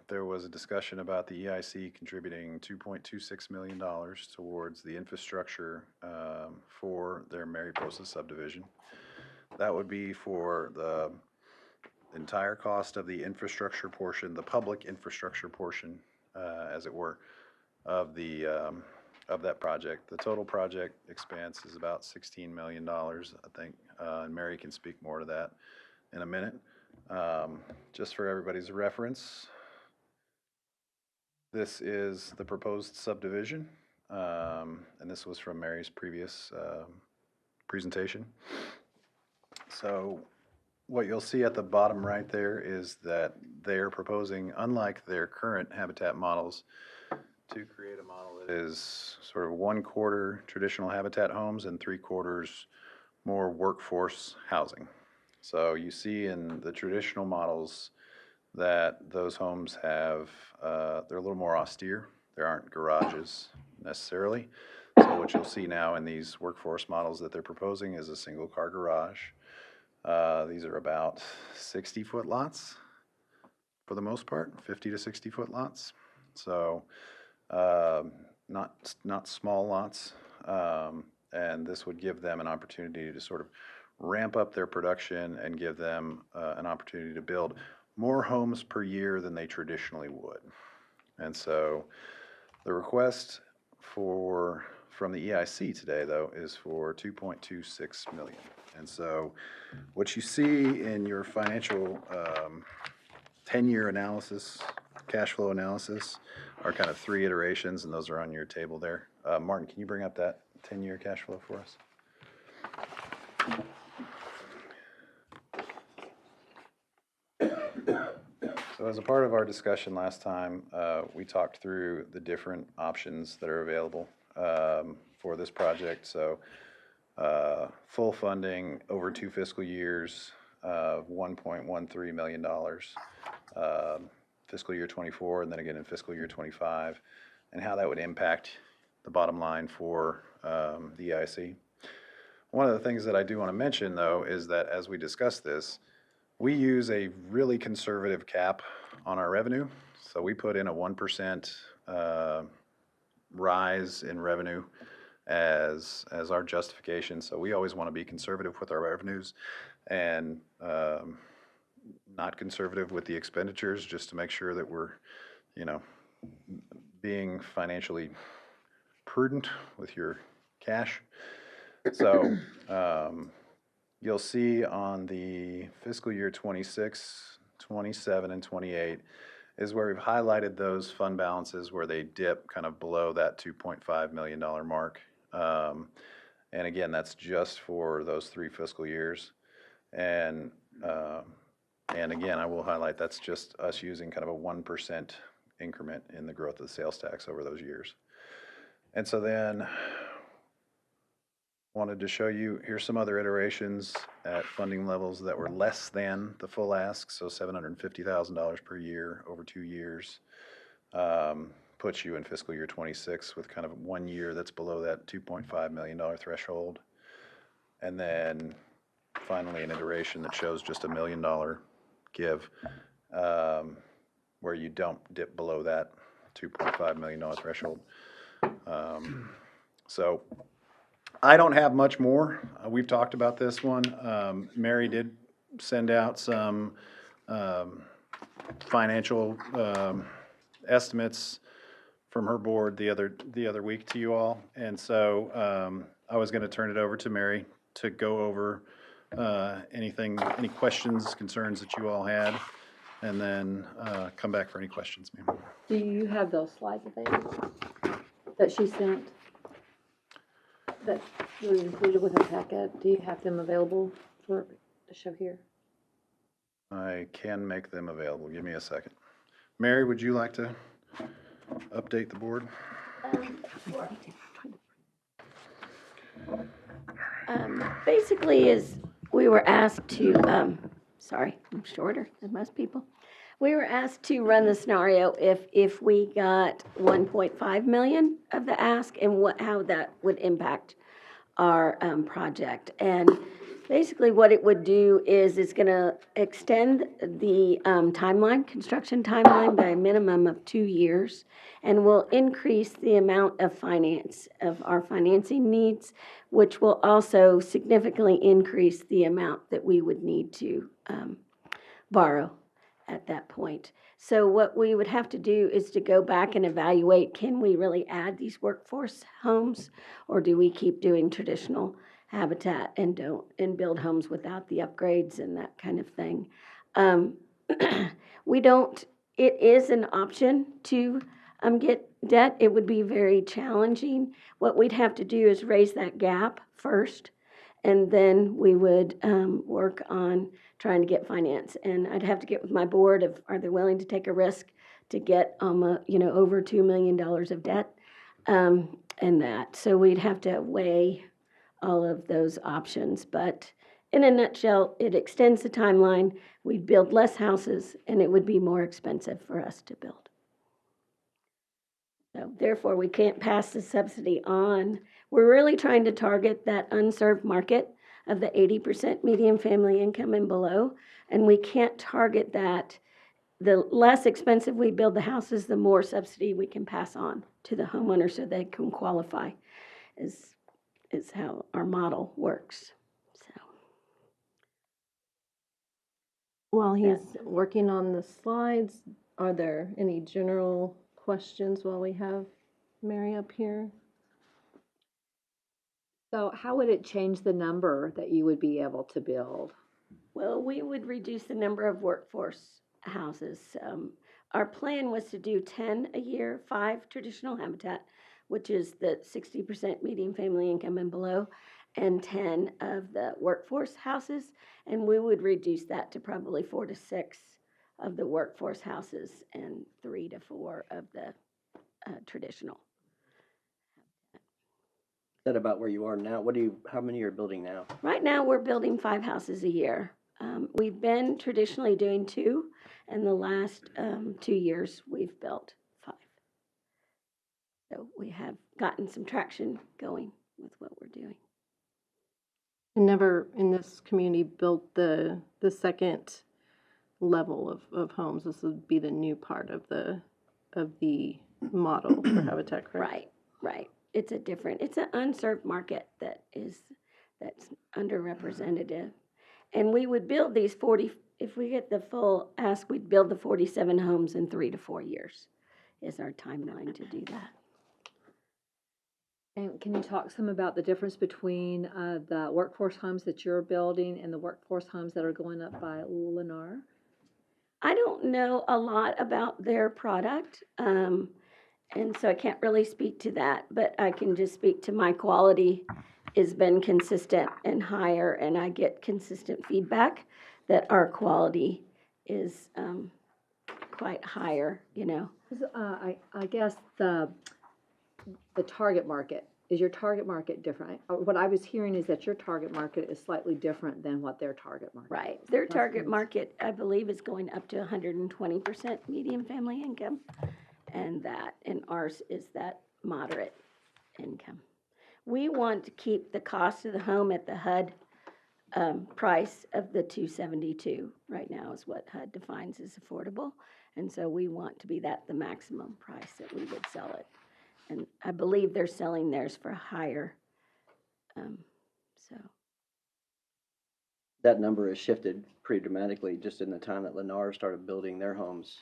there was a discussion about the EIC contributing $2.26 million towards the infrastructure for their Mariposa subdivision. That would be for the entire cost of the infrastructure portion, the public infrastructure portion, as it were, of that project. The total project expense is about $16 million, I think, and Mary can speak more to that in a minute. Just for everybody's reference, this is the proposed subdivision, and this was from Mary's previous presentation. So what you'll see at the bottom right there is that they're proposing, unlike their current habitat models, to create a model that is sort of 1/4 traditional habitat homes and 3/4 more workforce housing. So you see in the traditional models that those homes have, they're a little more austere. There aren't garages necessarily. So what you'll see now in these workforce models that they're proposing is a single car garage. These are about 60-foot lots for the most part, 50 to 60-foot lots. So not small lots. And this would give them an opportunity to sort of ramp up their production and give them an opportunity to build more homes per year than they traditionally would. And so the request from the EIC today, though, is for $2.26 million. And so what you see in your financial 10-year analysis, cash flow analysis, are kind of 3 iterations, and those are on your table there. Martin, can you bring up that 10-year cash flow for us? So as a part of our discussion last time, we talked through the different options that are available for this project. So full funding over 2 fiscal years of $1.13 million, fiscal year 24, and then again in fiscal year 25, and how that would impact the bottom line for the EIC. One of the things that I do want to mention, though, is that as we discuss this, we use a really conservative cap on our revenue. So we put in a 1% rise in revenue as our justification. So we always want to be conservative with our revenues and not conservative with the expenditures, just to make sure that we're, being financially prudent with your cash. So you'll see on the fiscal year 26, 27, and 28 is where we've highlighted those fund balances where they dip kind of below that $2.5 million mark. And again, that's just for those 3 fiscal years. And again, I will highlight that's just us using kind of a 1% increment in the growth of the sales tax over those years. And so then wanted to show you, here's some other iterations at funding levels that were less than the full ask, so $750,000 per year over 2 years. Puts you in fiscal year 26 with kind of 1 year that's below that $2.5 million threshold. And then finally an iteration that shows just $1 million give, where you don't dip below that $2.5 million threshold. So I don't have much more. We've talked about this one. Mary did send out some financial estimates from her board the other week to you all, and so I was going to turn it over to Mary to go over any questions, concerns that you all had, and then come back for any questions, ma'am. Do you have those slides available that she sent? That were included with the packet? Do you have them available for the show here? I can make them available. Give me a second. Mary, would you like to update the board? Basically, is we were asked to, sorry, I'm shorter than most people. We were asked to run the scenario if we got 1.5 million of the ask and how that would impact our project. And basically what it would do is it's going to extend the construction timeline by a minimum of 2 years, and will increase the amount of our financing needs, which will also significantly increase the amount that we would need to borrow at that point. So what we would have to do is to go back and evaluate, can we really add these workforce homes, or do we keep doing traditional habitat and build homes without the upgrades and that kind of thing? It is an option to get debt. It would be very challenging. What we'd have to do is raise that gap first, and then we would work on trying to get finance. And I'd have to get with my board of, are they willing to take a risk to get over $2 million of debt, and that. So we'd have to weigh all of those options. But in a nutshell, it extends the timeline. We'd build less houses, and it would be more expensive for us to build. So therefore, we can't pass the subsidy on. We're really trying to target that unserved market of the 80% median family income and below, and we can't target that. The less expensive we build the houses, the more subsidy we can pass on to the homeowner so they can qualify, is how our model works. So, While he's working on the slides, are there any general questions while we have Mary up here? So how would it change the number that you would be able to build? well, we would reduce the number of workforce houses. Our plan was to do 10 a year, 5 traditional habitat, which is the 60% median family income and below, and 10 of the workforce houses. And we would reduce that to probably 4 to 6 of the workforce houses and 3 to 4 of the traditional. Is that about where you are now? How many are you building now? Right now, we're building 5 houses a year. We've been traditionally doing 2, and the last 2 years, we've built 5. So we have gotten some traction going with what we're doing. Never in this community built the second level of homes. This would be the new part of the model for Habitat, correct? Right. It's an unserved market that's underrepresented. And we would build these 40, if we get the full ask, we'd build the 47 homes in 3 to 4 years is our timeline to do that. And can you talk some about the difference between the workforce homes that you're building and the workforce homes that are going up by Lennar? I don't know a lot about their product, and so I can't really speak to that, but I can just speak to my quality has been consistent and higher, and I get consistent feedback that our quality is quite higher, you know. I guess the target market, is your target market different? What I was hearing is that your target market is slightly different than what their target market is. Right. Their target market, I believe, is going up to 120% median family income, and ours is that moderate income. We want to keep the cost of the home at the HUD price of the $272 right now is what HUD defines as affordable, and so we want to be the maximum price that we would sell it. And I believe they're selling theirs for higher. So That number has shifted pretty dramatically just in the time that Lennar started building their homes.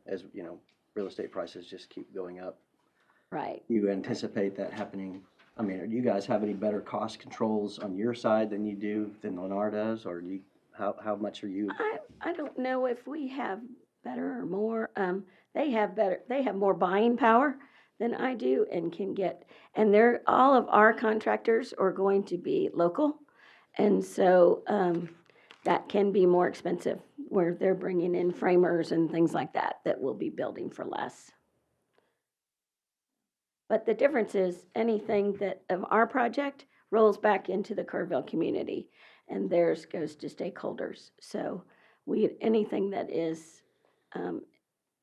As you know, real estate prices just keep going up. right. You anticipate that happening? I mean, do you guys have any better cost controls on your side than Lennar does, or how much are you? I don't know if we have better or more. They have more buying power than I do and and all of our contractors are going to be local. And so that can be more expensive where they're bringing in framers and things like that will be building for less. But the difference is anything that of our project rolls back into the Kerrville community and theirs goes to stakeholders. So anything that is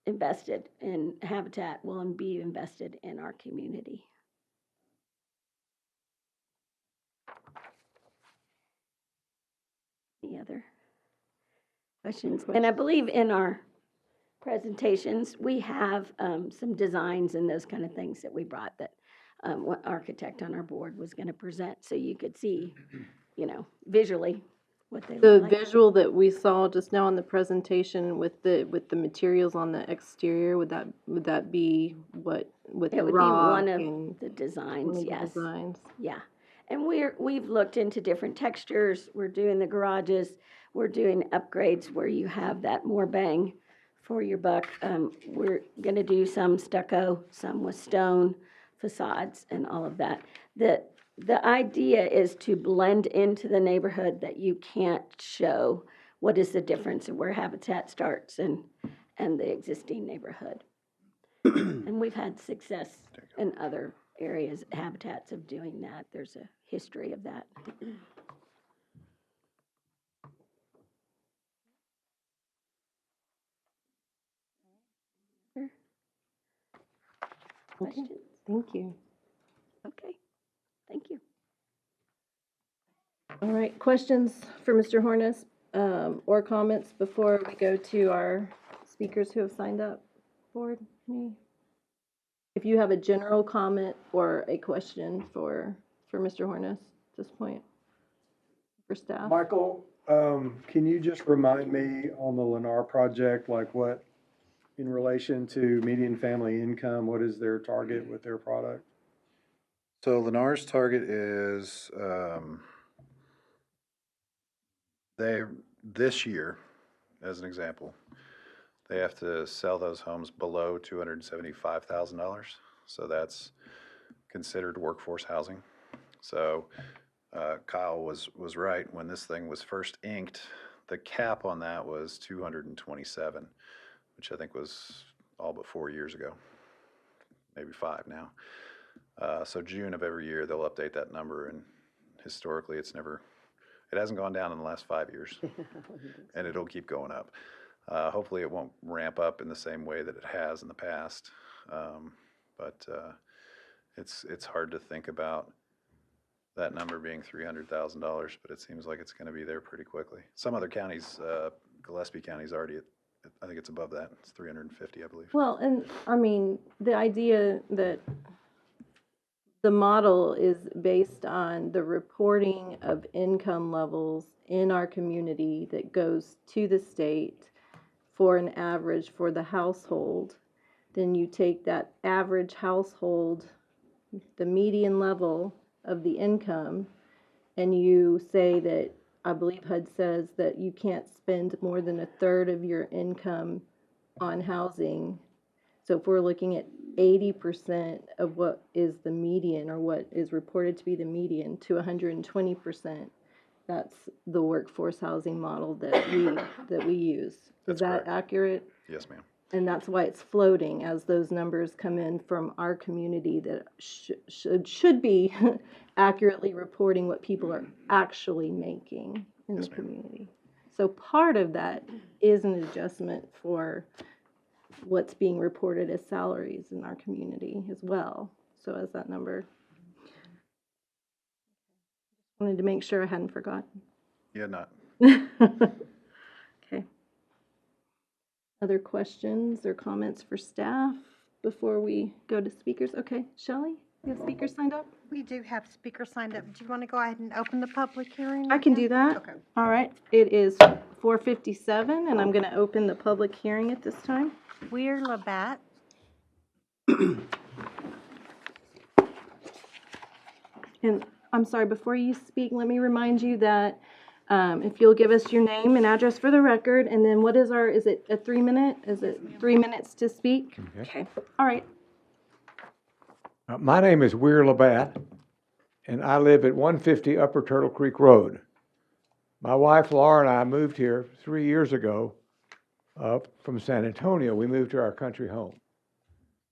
invested in Habitat will be invested in our community. Any other questions? And I believe in our presentations, we have some designs and those kind of things that we brought that what architect on our board was going to present, so you could see, visually what they The look like. visual that we saw just now in the presentation with the materials on the exterior, would that be what with It the would be rock one of and the one designs, of the yes. designs? Yeah, and we've looked into different textures. We're doing the garages. We're doing upgrades where you have that more bang for your buck. We're going to do some stucco, some with stone facades and all of that. The idea is to blend into the neighborhood, that you can't show what is the difference of where Habitat starts and the existing neighborhood. And we've had success in other areas, habitats of doing that. There's a history of that. Questions? Thank you. Okay, thank you. All right, questions for Mr. Hornis, or comments before we go to our speakers who have signed up? Board, any? If you have a general comment or a question for Mr. Hornis at this point, for staff? Michael, can you just remind me on the Lennar project, like what, in relation to median family income, what is their target with their product? So Lennar's target is, this year, as an example, they have to sell those homes below $275,000. So that's considered workforce housing. So Kyle was right. When this thing was first inked, the cap on that was 227, which I think was all but 4 years ago, maybe 5 now. So June of every year, they'll update that number, and historically, it hasn't gone down in the last 5 years, and it'll keep going up. Hopefully, it won't ramp up in the same way that it has in the past, but it's hard to think about that number being $300,000, but it seems like it's going to be there pretty quickly. Some other counties, Gillespie County's already at, I think it's above that. It's 350, I believe. Well, and I mean, the idea that the model is based on the reporting of income levels in our community that goes to the state for an average for the household. Then you take that average household, the median level of the income, and you say that, I believe HUD says that you can't spend more than a third of your income on housing. So if we're looking at 80% of what is the median, or what is reported to be the median, to 120%, that's the workforce housing model that we use. That's Is that correct. accurate? Yes, ma'am. And that's why it's floating as those numbers come in from our community that should be accurately reporting what people are actually making in Yes, the ma'am. community. So part of that is an adjustment for what's being reported as salaries in our community as well. So as that number. Wanted to make sure I hadn't forgotten. Yeah, not. Okay. Other questions or comments for staff before we go to speakers? Okay, Shelley, you have speakers signed up? We do have speakers signed up. Do you want to go ahead and open the public hearing? I can again? do that. Okay. All right, it is 4:57, and I'm going to open the public hearing at this time. Weir Labatt. And I'm sorry, before you speak, let me remind you that if you'll give us your name and address for the record, and then what is is it a 3-minute? Is it 3 minutes to speak? Okay, all right. My name is Weir Labatt, and I live at 150 Upper Turtle Creek Road. My wife Laura and I moved here 3 years ago from San Antonio. We moved to our country home.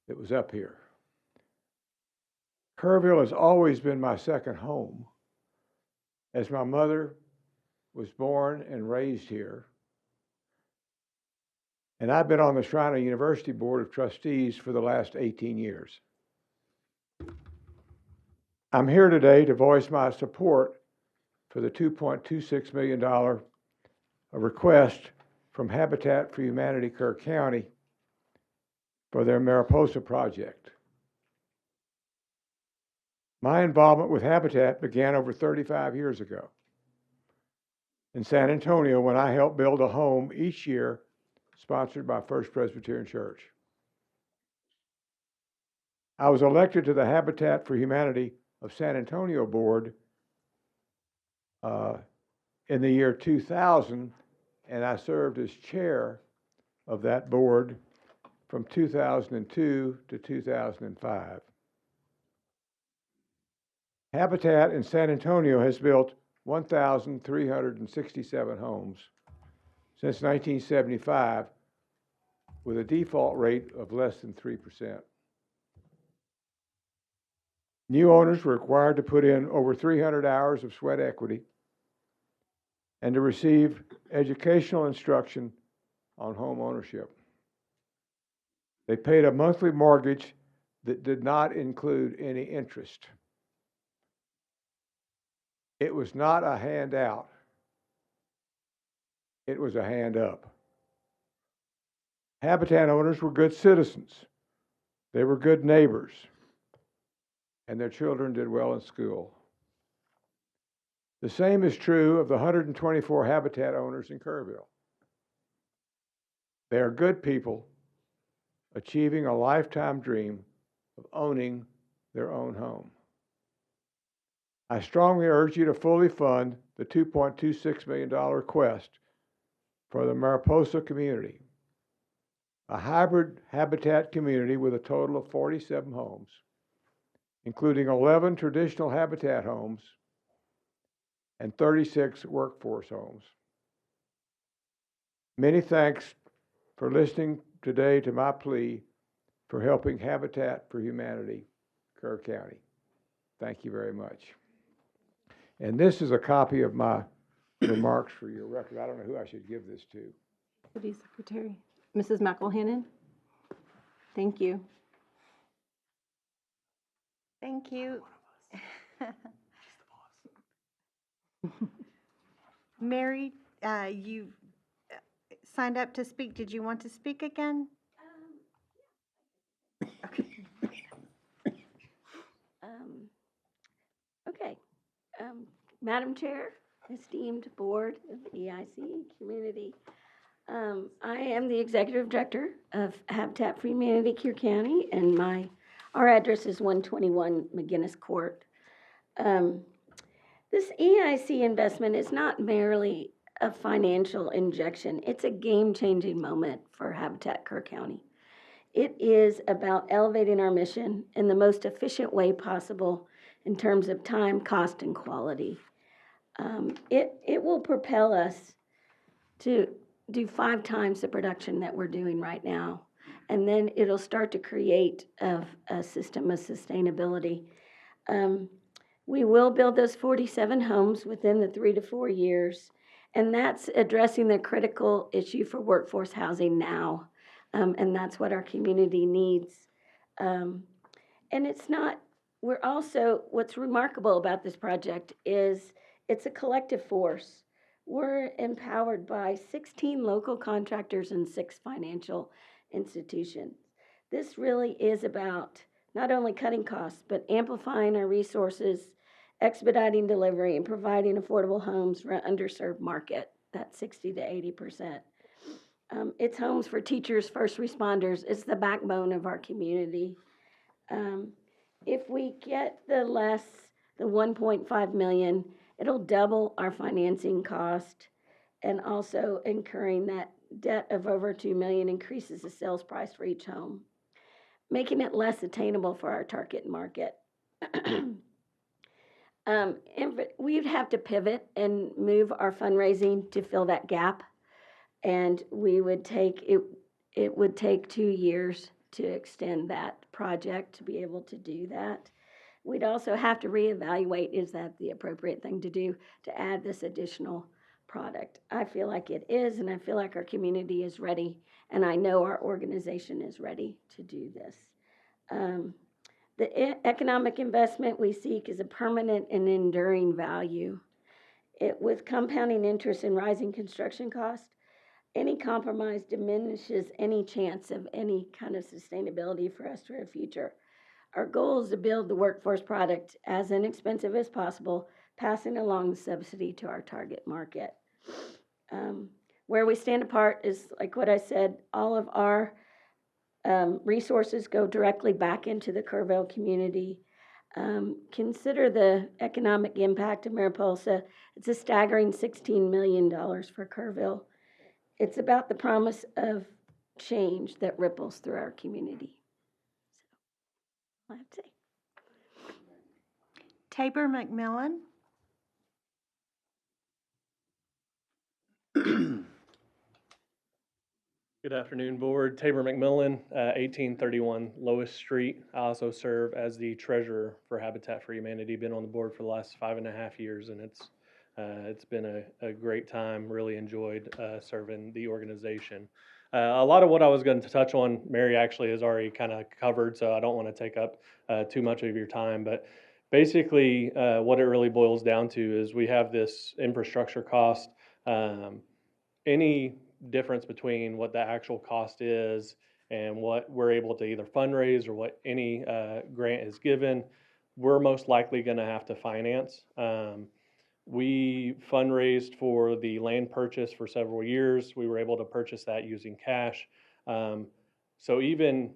It was up here. Kerrville has always been my second home, as my mother was born and raised here. And I've been on the Shriner University Board of Trustees for the last 18 years. I'm here today to voice my support for the $2.26 million request from Habitat for Humanity Kerr County for their Mariposa project. My involvement with Habitat began over 35 years ago in San Antonio when I helped build a home each year sponsored by First Presbyterian Church. I was elected to the Habitat for Humanity of San Antonio board in the year 2000, and I served as chair of that board from 2002 to 2005. Habitat in San Antonio has built 1,367 homes since 1975 with a default rate of less than 3%. New owners were required to put in over 300 hours of sweat equity and to receive educational instruction on home ownership. They paid a monthly mortgage that did not include any interest. It was not a handout. It was a hand up. Habitat owners were good citizens. They were good neighbors. And their children did well in school. The same is true of the 124 Habitat owners in Kerrville. They are good people achieving a lifetime dream of owning their own home. I strongly urge you to fully fund the $2.26 million request for the Mariposa community, a hybrid habitat community with a total of 47 homes, including 11 traditional habitat homes and 36 workforce homes. Many thanks for listening today to my plea for helping Habitat for Humanity, Kerr County. Thank you very much. And this is a copy of my remarks for your record. I don't know who I should give this to. Deputy Secretary. Mrs. McElhannon. Thank you. Thank you. Mary, you signed up to speak. Did you want to speak again? Okay. Madam Chair, esteemed board of the EIC community, I am the executive director of Habitat for Humanity, Kerr County, and our address is 121 McGinnis Court. This EIC investment is not merely a financial injection. It's a game-changing moment for Habitat Kerr County. It is about elevating our mission in the most efficient way possible in terms of time, cost, and quality. It will propel us to do 5 times the production that we're doing right now. And then it'll start to create a system of sustainability. We will build those 47 homes within the 3 to 4 years. And that's addressing the critical issue for workforce housing now. And that's what our community needs. And it's not, what's remarkable about this project is it's a collective force. We're empowered by 16 local contractors and 6 financial institutions. This really is about not only cutting costs, but amplifying our resources, expediting delivery, and providing affordable homes for an underserved market. That's 60 to 80%. It's homes for teachers, first responders. It's the backbone of our community. If we get the 1.5 million, it'll double our financing cost, and also incurring that debt of over $2 million increases the sales price for each home, making it less attainable for our target market. We'd have to pivot and move our fundraising to fill that gap, and it would take 2 years to extend that project to be able to do that. We'd also have to reevaluate, is that the appropriate thing to do to add this additional product? I feel like it is, and I feel like our community is ready, and I know our organization is ready to do this. The economic investment we seek is a permanent and enduring value. With compounding interest and rising construction costs, any compromise diminishes any chance of any kind of sustainability for us for a future. Our goal is to build the workforce product as inexpensive as possible, passing along the subsidy to our target market. Where we stand apart is, like what I said, all of our resources go directly back into the Kerrville community. Consider the economic impact of Mariposa. It's a staggering $16 million for Kerrville. It's about the promise of change that ripples through our community. So, I have to say. Tabor McMillan. Good afternoon, Board. Tabor McMillan, 1831 Lois Street. I also serve as the treasurer for Habitat for Humanity. Been on the board for the last 5.5 years, and it's been a great time. Really enjoyed serving the organization. A lot of what I was going to touch on, Mary actually has already kind of covered, so I don't want to take up too much of your time. But basically, what it really boils down to is we have this infrastructure cost. Any difference between what the actual cost is and what we're able to either fundraise or what any grant is given, we're most likely going to have to finance. We fundraised for the land purchase for several years. We were able to purchase that using cash. So even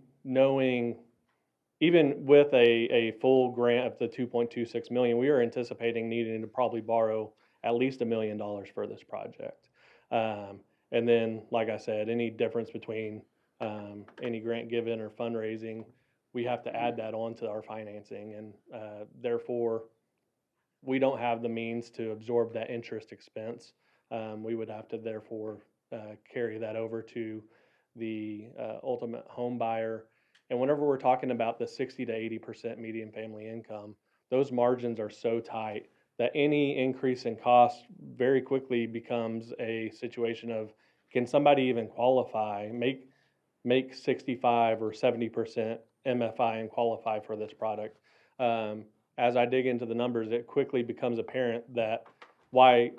with a full grant of the 2.26 million, we are anticipating needing to probably borrow at least $1 million for this project. And then, like I said, any difference between any grant given or fundraising, we have to add that on to our financing. And therefore, we don't have the means to absorb that interest expense. We would have to therefore carry that over to the ultimate home buyer. And whenever we're talking about the 60 to 80% median family income, those margins are so tight that any increase in cost very quickly becomes a situation of, can somebody even qualify, make 65 or 70% MFI and qualify for this product? As I dig into the numbers, it quickly becomes apparent that why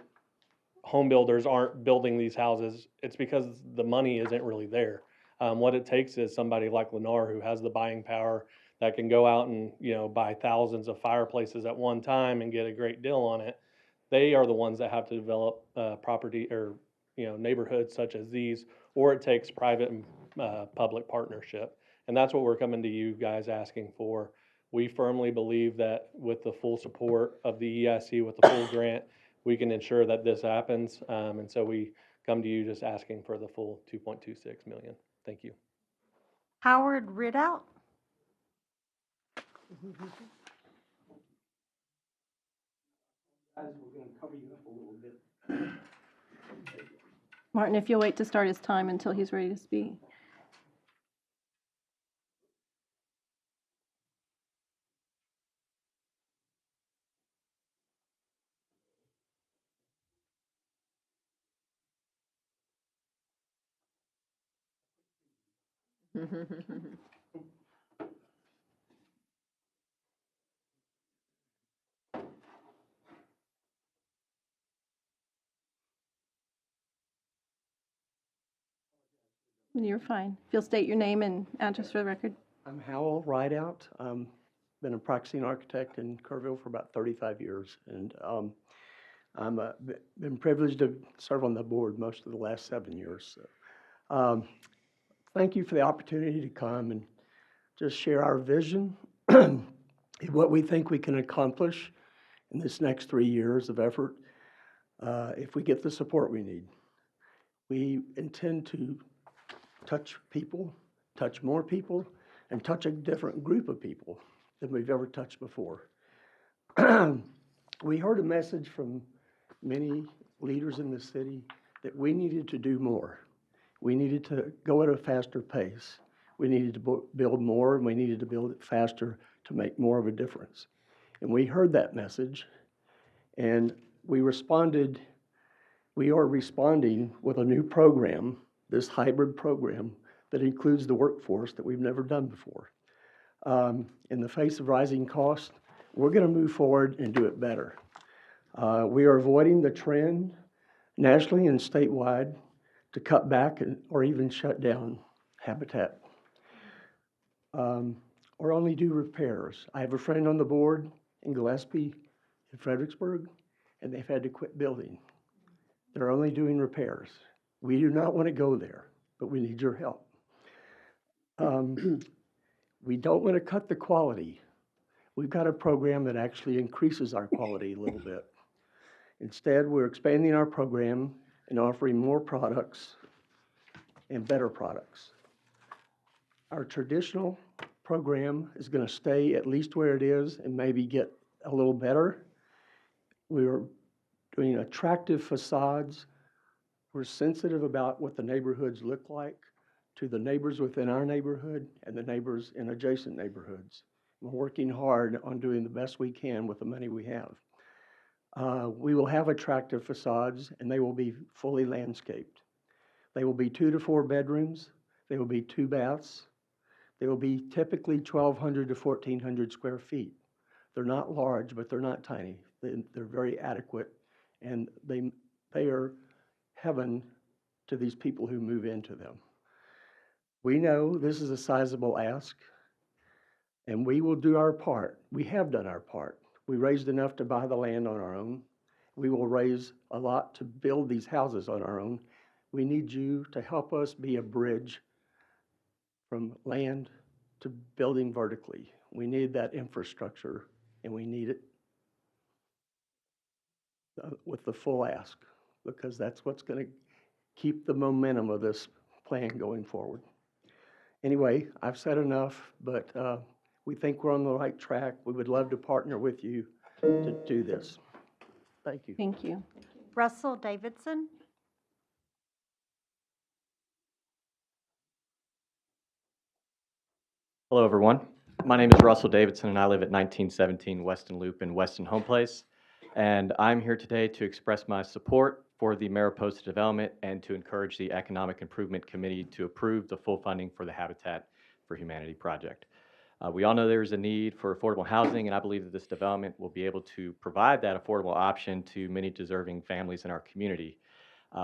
home builders aren't building these houses, it's because the money isn't really there. What it takes is somebody like Lennar who has the buying power that can go out and buy thousands of fireplaces at one time and get a great deal on it. They are the ones that have to develop property or neighborhoods such as these, or it takes private and public partnership. And that's what we're coming to you guys asking for. We firmly believe that with the full support of the EIC, with the full grant, we can ensure that this happens. And so we come to you just asking for the full 2.26 million. Thank you. Howard Ridout? Guys, we're going to cover you up a little bit. Martin, if you'll wait to start his time until he's ready to speak. You're fine. If you'll state your name and address for the record. I'm Howell Rideout. Been a practicing architect in Kerrville for about 35 years, and I'm been privileged to serve on the board most of the last 7 years. So, thank you for the opportunity to come and just share our vision and what we think we can accomplish in this next 3 years of effort if we get the support we need. We intend to touch people, touch more people, and touch a different group of people than we've ever touched before. We heard a message from many leaders in the city that we needed to do more. We needed to go at a faster pace. We needed to build more, and we needed to build it faster to make more of a difference. And we heard that message, and we responded. We are responding with a new program, this hybrid program that includes the workforce that we've never done before. In the face of rising costs, we're going to move forward and do it better. We are avoiding the trend nationally and statewide to cut back or even shut down Habitat or only do repairs. I have a friend on the board in Gillespie, in Fredericksburg, and they've had to quit building. They're only doing repairs. We do not want to go there, but we need your help. We don't want to cut the quality. We've got a program that actually increases our quality a little bit. Instead, we're expanding our program and offering more products and better products. Our traditional program is going to stay at least where it is and maybe get a little better. We're doing attractive facades. We're sensitive about what the neighborhoods look like. to the neighbors within our neighborhood and the neighbors in adjacent neighborhoods. We're working hard on doing the best we can with the money we have. We will have attractive facades, and they will be fully landscaped. They will be 2 to 4 bedrooms. They will be 2 baths. They will be typically 1,200 to 1,400 square feet. They're not large, but they're not tiny. They're very adequate, and they are heaven to these people who move into them. We know this is a sizable ask, and we will do our part. We have done our part. We raised enough to buy the land on our own. We will raise a lot to build these houses on our own. We need you to help us be a bridge from land to building vertically. We need that infrastructure, and we need it with the full ask, because that's what's going to keep the momentum of this plan going forward. Anyway, I've said enough, but we think we're on the right track. We would love to partner with you to do this. Thank you. Thank you. Russell Davidson? Hello, everyone. My name is Russell Davidson, and I live at 1917 Weston Loop in Weston Home Place. And I'm here today to express my support for the Mariposa development and to encourage the Economic Improvement Committee to approve the full funding for the Habitat for Humanity project. We all know there is a need for affordable housing, and I believe that this development will be able to provide that affordable option to many deserving families in our community.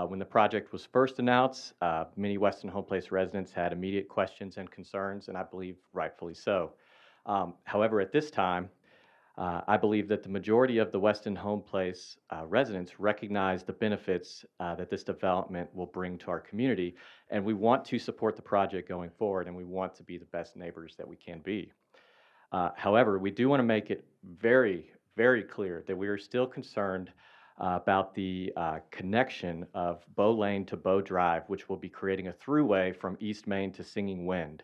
When the project was first announced, many Weston Home Place residents had immediate questions and concerns, and I believe rightfully so. However, at this time, I believe that the majority of the Weston Home Place residents recognize the benefits that this development will bring to our community, and we want to support the project going forward, and we want to be the best neighbors that we can be. However, we do want to make it very, very clear that we are still concerned about the connection of Bow Lane to Bow Drive, which will be creating a throughway from East Main to Singing Wind.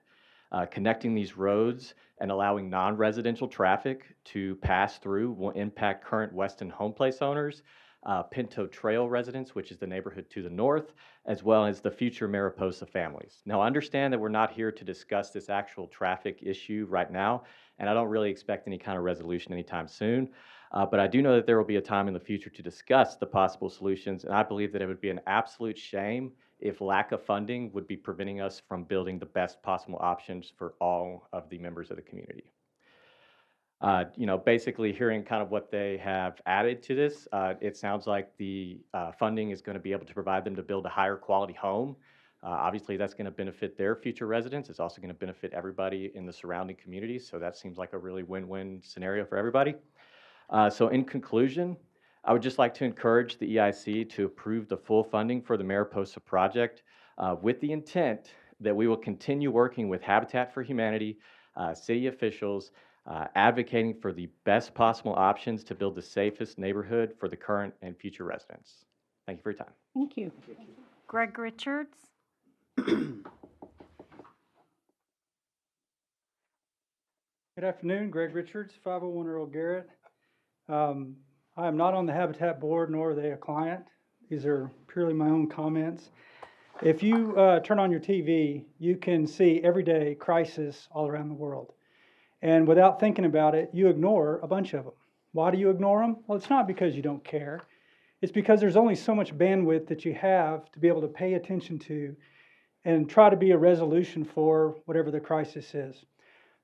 Connecting these roads and allowing non-residential traffic to pass through will impact current Weston Home Place owners, Pinto Trail residents, which is the neighborhood to the north, as well as the future Mariposa families. Now, understand that we're not here to discuss this actual traffic issue right now, and I don't really expect any kind of resolution anytime soon. But I do know that there will be a time in the future to discuss the possible solutions, and I believe that it would be an absolute shame if lack of funding would be preventing us from building the best possible options for all of the members of the community. Basically hearing kind of what they have added to this, it sounds like the funding is going to be able to provide them to build a higher quality home. Obviously, that's going to benefit their future residents. It's also going to benefit everybody in the surrounding communities, so that seems like a really win-win scenario for everybody. So in conclusion, I would just like to encourage the EIC to approve the full funding for the Mariposa project with the intent that we will continue working with Habitat for Humanity, city officials, advocating for the best possible options to build the safest neighborhood for the current and future residents. Thank you for your time. Thank you. Greg Richards? Good afternoon, Greg Richards, 501 Earl Garrett. I am not on the Habitat Board, nor are they a client. These are purely my own comments. If you turn on your TV, you can see everyday crisis all around the world. And without thinking about it, you ignore a bunch of them. Why do you ignore them? Well, it's not because you don't care. It's because there's only so much bandwidth that you have to be able to pay attention to and try to be a resolution for whatever the crisis is.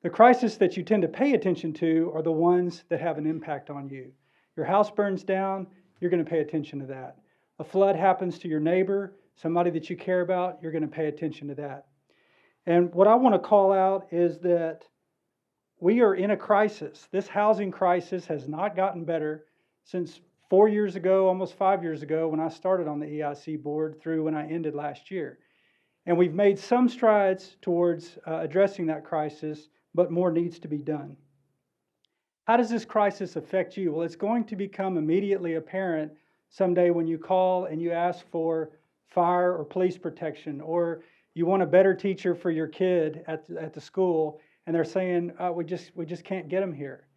The crises that you tend to pay attention to are the ones that have an impact on you. Your house burns down, you're going to pay attention to that. A flood happens to your neighbor, somebody that you care about, you're going to pay attention to that. And what I want to call out is that we are in a crisis. This housing crisis has not gotten better since 4 years ago, almost 5 years ago, when I started on the EIC board through when I ended last year. And we've made some strides towards addressing that crisis, but more needs to be done. How does this crisis affect you? Well, it's going to become immediately apparent someday when you call and you ask for fire or police protection, or you want a better teacher for your kid at the school, and they're saying, we just can't get them here.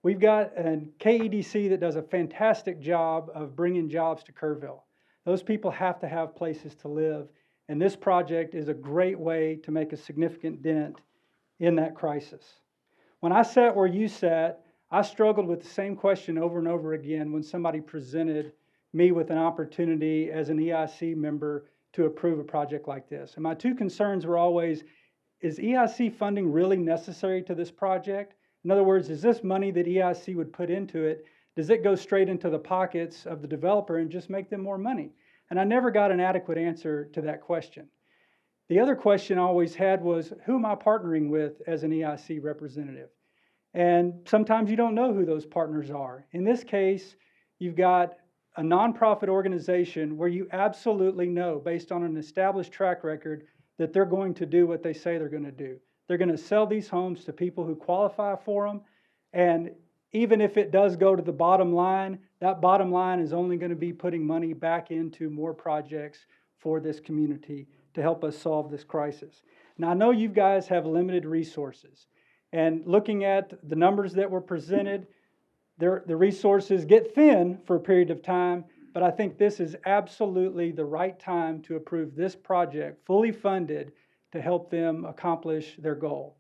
We've got a KEDC that does a fantastic job of bringing jobs to Kerrville. Those people have to have places to live, And this project is a great way to make a significant dent in that crisis. When I sat where you sat, I struggled with the same question over and over again when somebody presented me with an opportunity as an EIC member to approve a project like this. And my two concerns were always, is EIC funding really necessary to this project? In other words, is this money that EIC would put into it, does it go straight into the pockets of the developer and just make them more money? And I never got an adequate answer to that question. The other question I always had was, who am I partnering with as an EIC representative? And sometimes you don't know who those partners are. In this case, you've got a nonprofit organization where you absolutely know, based on an established track record, that they're going to do what they say they're going to do. They're going to sell these homes to people who qualify for them. And even if it does go to the bottom line, that bottom line is only going to be putting money back into more projects for this community to help us solve this crisis. Now, I know you guys have limited resources. And looking at the numbers that were presented, the resources get thin for a period of time, but I think this is absolutely the right time to approve this project fully funded to help them accomplish their goal.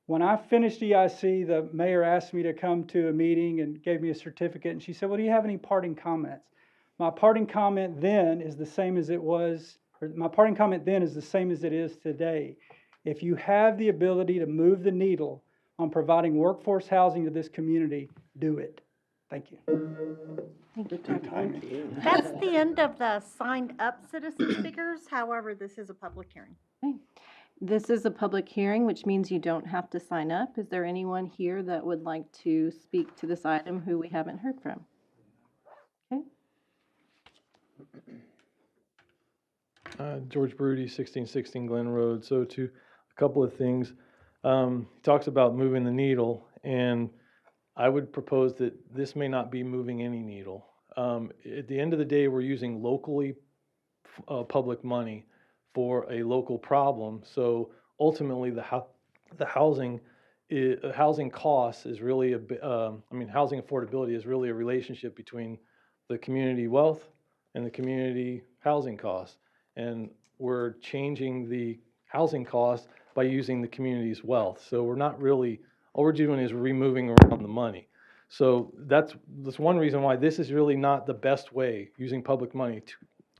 When I finished EIC, the mayor asked me to come to a meeting and gave me a certificate, and she said, well, do you have any parting comments? My parting comment then is the same as it was, or my parting comment then is the same as it is today. If you have the ability to move the needle on providing workforce housing to this community, do it. Thank you. That's the end of the signed up citizen speakers. However, this is a public hearing. Okay. This is a public hearing, which means you don't have to sign up. Is there anyone here that would like to speak to this item who we haven't heard from? Okay. George Broody, 1616 Glen Road. So to a couple of things. He talks about moving the needle, and I would propose that this may not be moving any needle. At the end of the day, we're using locally public money for a local problem. So ultimately, the housing costs is really housing affordability is really a relationship between the community wealth and the community housing costs. And we're changing the housing costs by using the community's wealth. So we're not really, all we're doing is removing around the money. So that's one reason why this is really not the best way, using public money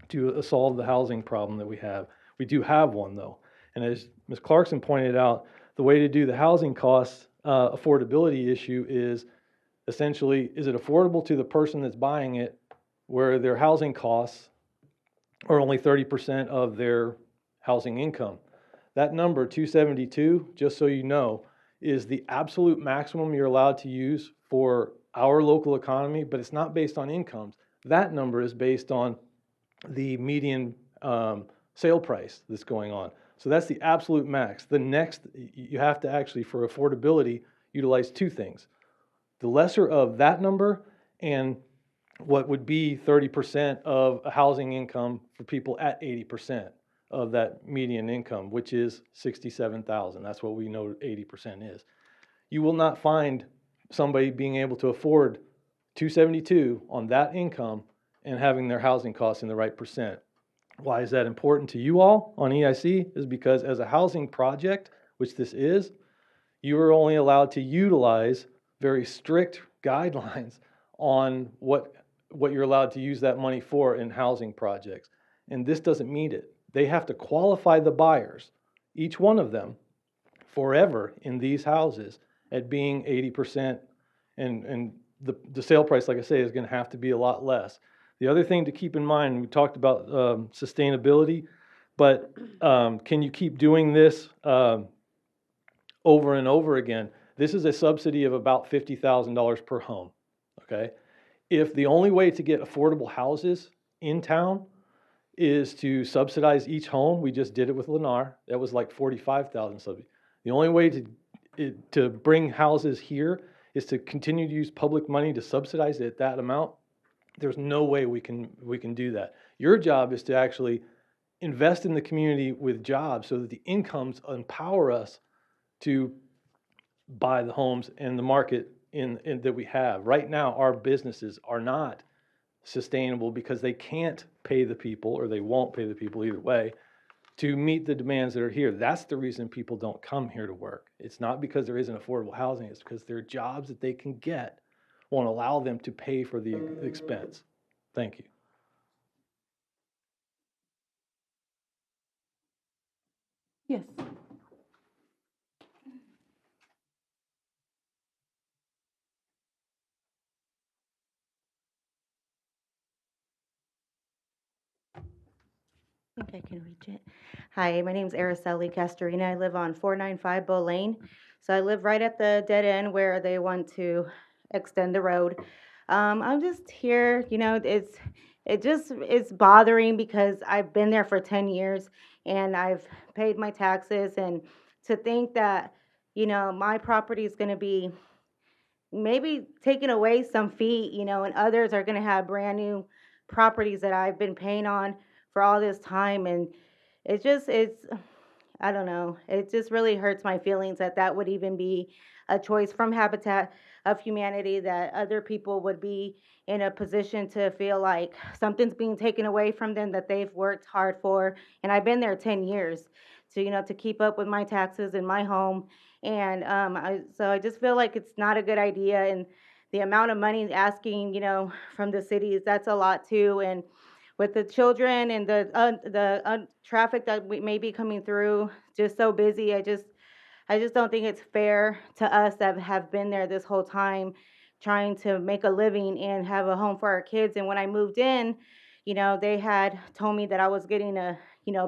to solve the housing problem that we have. We do have one though. And as Ms. Clarkson pointed out, the way to do the housing costs affordability issue is essentially, is it affordable to the person that's buying it where their housing costs are only 30% of their housing income? That number, 272, just so you know, is the absolute maximum you're allowed to use for our local economy, but it's not based on incomes. That number is based on the median sale price that's going on. So that's the absolute max. The next, you have to actually, for affordability, utilize two things. The lesser of that number and what would be 30% of a housing income for people at 80% of that median income, which is $67,000. That's what we know 80% is. You will not find somebody being able to afford $272 on that income and having their housing costs in the right percent. Why is that important to you all on EIC? Is because as a housing project, which this is, you are only allowed to utilize very strict guidelines on what you're allowed to use that money for in housing projects. And this doesn't meet it. They have to qualify the buyers, each one of them, forever in these houses at being 80%. And the sale price, like I say, is going to have to be a lot less. The other thing to keep in mind, we talked about sustainability, but can you keep doing this over and over again? This is a subsidy of about $50,000 per home, okay? If the only way to get affordable houses in town is to subsidize each home, we just did it with Lennar, that was like $45,000 subsidy. The only way to bring houses here is to continue to use public money to subsidize it at that amount. There's no way we can do that. Your job is to actually invest in the community with jobs so that the incomes empower us to buy the homes and the market that we have. Right now, our businesses are not sustainable because they can't pay the people, or they won't pay the people either way, to meet the demands that are here. That's the reason people don't come here to work. It's not because there isn't affordable housing, it's because there are jobs that they can get won't allow them to pay for the expense. Thank you. Yes. I think I can reach it. Hi, my name's Araceli Castorina. I live on 495 Bow Lane. So I live right at the dead end where they want to extend the road. I'm just here, it's bothering because I've been there for 10 years and I've paid my taxes, and to think that, my property is going to be maybe taking away some feet, and others are going to have brand new properties that I've been paying on for all this time. And I don't know, it just really hurts my feelings that that would even be a choice from Habitat of Humanity, that other people would be in a position to feel like something's being taken away from them that they've worked hard for. And I've been there 10 years to keep up with my taxes in my home. And so I just feel like it's not a good idea. And the amount of money asking, from the cities, that's a lot too. And with the children and the traffic that we may be coming through, just so busy, I just don't think it's fair to us that have been there this whole time, trying to make a living and have a home for our kids. And when I moved in, they had told me that I was getting a,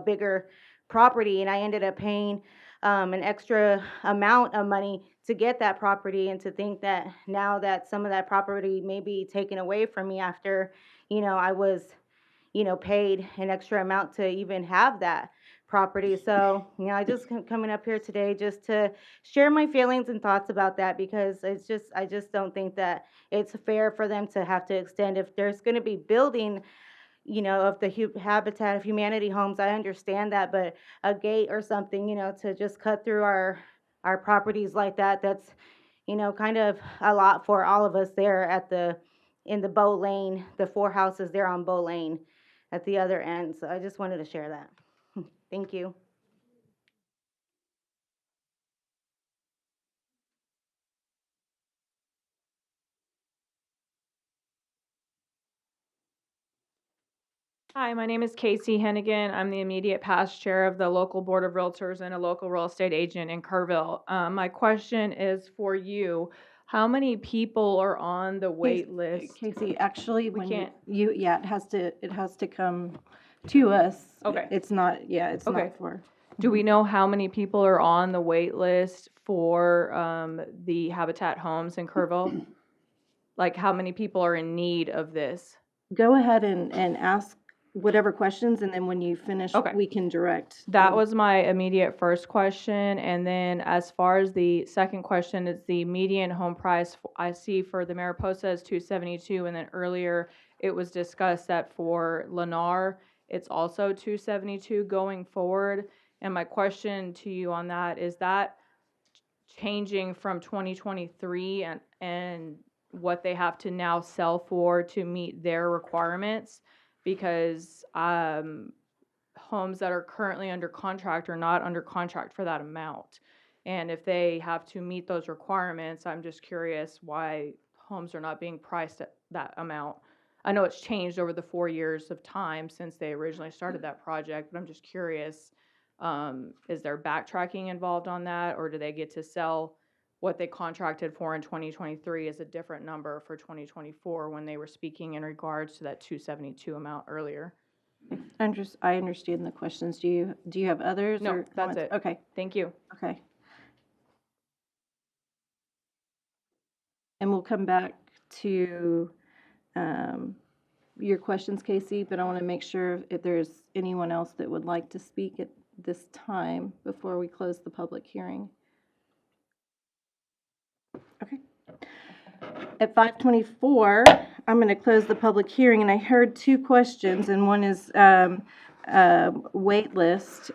bigger property, and I ended up paying an extra amount of money to get that property. And to think that now that some of that property may be taken away from me after, I was, paid an extra amount to even have that property. So, I just coming up here today just to share my feelings and thoughts about that, because I just don't think that it's fair for them to have to extend. If there's going to be building, of the Habitat of Humanity homes, I understand that, but a gate or something, to just cut through our properties like that, that's, kind of a lot for all of us there in the Bow Lane, the 4 houses there on Bow Lane at the other end. So I just wanted to share that. Thank you. Hi, my name is Casey Hennigan. I'm the immediate past chair of the local board of realtors and a local real estate agent in Kerrville. My question is for you. How many people are on the wait list? Casey, actually, We when can't- it has to come to us. Okay. It's not, it's Okay. not for. Do we know how many people are on the wait list for the Habitat homes in Kerrville? Like, how many people are in need of this? Go ahead and ask whatever questions, and then when you finish, Okay. we can direct. That was my immediate first question. And then as far as the second question, is the median home price I see for the Mariposa is 272, and then earlier it was discussed that for Lennar, it's also 272 going forward. And my question to you on that, is that changing from 2023 and what they have to now sell for to meet their requirements? Because homes that are currently under contract are not under contract for that amount. And if they have to meet those requirements, I'm just curious why homes are not being priced at that amount. I know it's changed over the 4 years of time since they originally started that project, but I'm just curious, is there backtracking involved on that, or do they get to sell what they contracted for in 2023 as a different number for 2024 when they were speaking in regards to that 272 amount earlier? I understand the questions. Do you have others? No, or that's comments? it. Okay. Thank you. Okay. And we'll come back to your questions, Casey, but I want to make sure if there's anyone else that would like to speak at this time before we close the public hearing. Okay. At 5:24, I'm going to close the public hearing, and I heard 2 questions, and one is wait list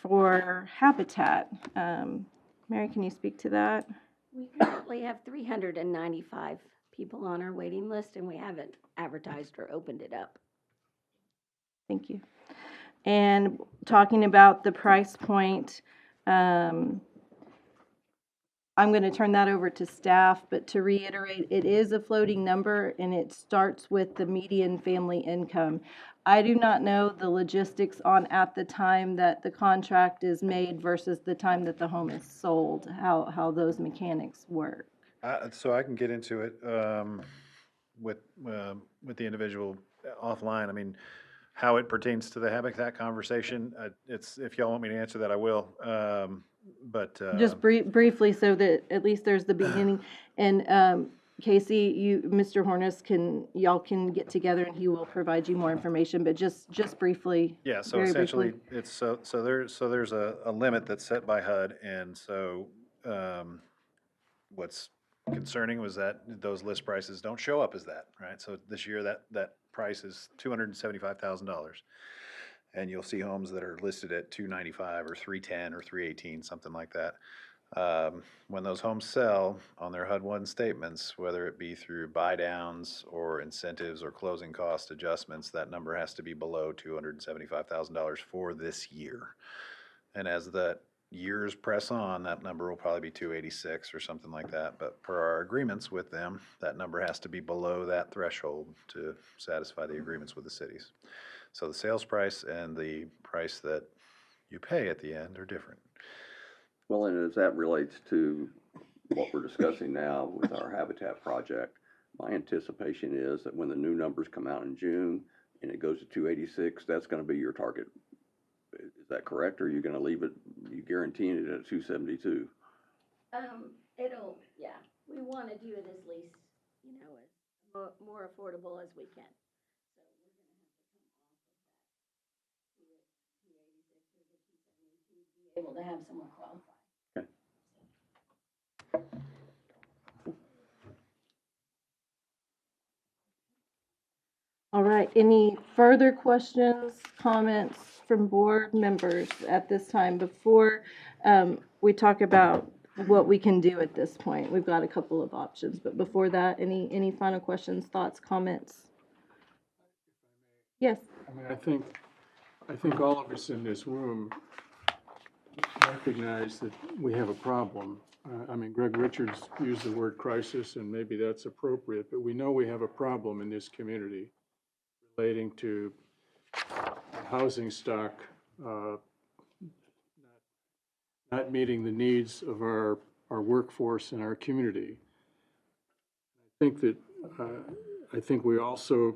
for Habitat. Mary, can you speak to that? We currently have 395 people on our waiting list, and we haven't advertised or opened it up. Thank you. And talking about the price point, I'm going to turn that over to staff, but to reiterate, it is a floating number and it starts with the median family income. I do not know the logistics on at the time that the contract is made versus the time that the home is sold, how those mechanics work. So I can get into it with the individual offline. I mean, how it pertains to the Habitat conversation, it's, if y'all want me to answer that, I will. But Just briefly, so that at least there's the beginning. And Casey, Mr. Hornis y'all can get together and he will provide you more information, but just briefly. yeah, so very essentially, briefly. it's there's a limit that's set by HUD, and so what's concerning was that those list prices don't show up as that, right? So this year that price is $275,000. And you'll see homes that are listed at 295 or 310 or 318, something like that. When those homes sell on their HUD-1 statements, whether it be through buy downs or incentives or closing cost adjustments, that number has to be below $275,000 for this year. And as the years press on, that number will probably be 286 or something like that. But per our agreements with them, that number has to be below that threshold to satisfy the agreements with the cities. So the sales price and the price that you pay at the end are different. Well, and as that relates to what we're discussing now with our Habitat project, my anticipation is that when the new numbers come out in June and it goes to 286, that's going to be your target. Is that correct, or are you going to leave it, you guaranteeing it at 272? Yeah, we want to do it as least, as more affordable as we can. Able to have someone qualify. Okay. All right, any further questions, comments from board members at this time before we talk about what we can do at this point? We've got a couple of options, but before that, any final questions, thoughts, comments? Yes. I mean, I think all of us in this room recognize that we have a problem. I mean, Greg Richards used the word crisis, and maybe that's appropriate, but we know we have a problem in this community relating to housing stock not meeting the needs of our workforce and our community. I think we also,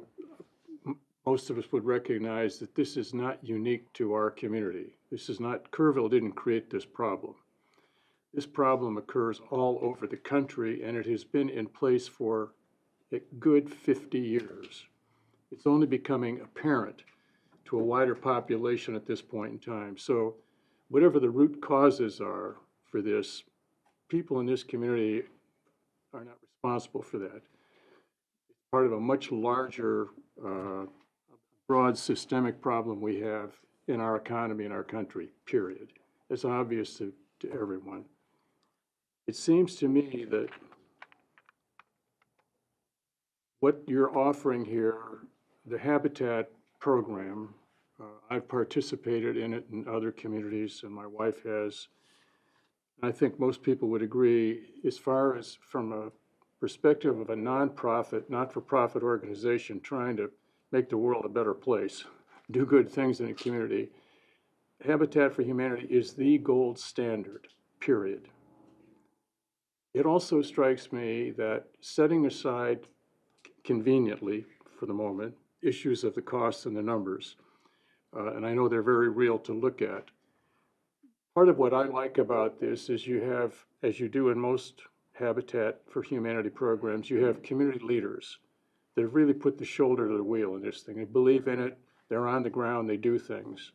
most of us would recognize that this is not unique to our community. This is not, Kerrville didn't create this problem. This problem occurs all over the country, and it has been in place for a good 50 years. It's only becoming apparent to a wider population at this point in time. So whatever the root causes are for this, people in this community are not responsible for that. It's part of a much larger, broad systemic problem we have in our economy and our country, period. It's obvious to everyone. It seems to me that what you're offering here, the Habitat program, I've participated in it in other communities, and my wife has. I think most people would agree, as far as from a perspective of a nonprofit, not-for-profit organization trying to make the world a better place, do good things in a community, Habitat for Humanity is the gold standard, period. It also strikes me that setting aside conveniently, for the moment, issues of the costs and the numbers, and I know they're very real to look at. Part of what I like about this is you have, as you do in most Habitat for Humanity programs, you have community leaders that have really put the shoulder to the wheel in this thing. They believe in it, they're on the ground, they do things.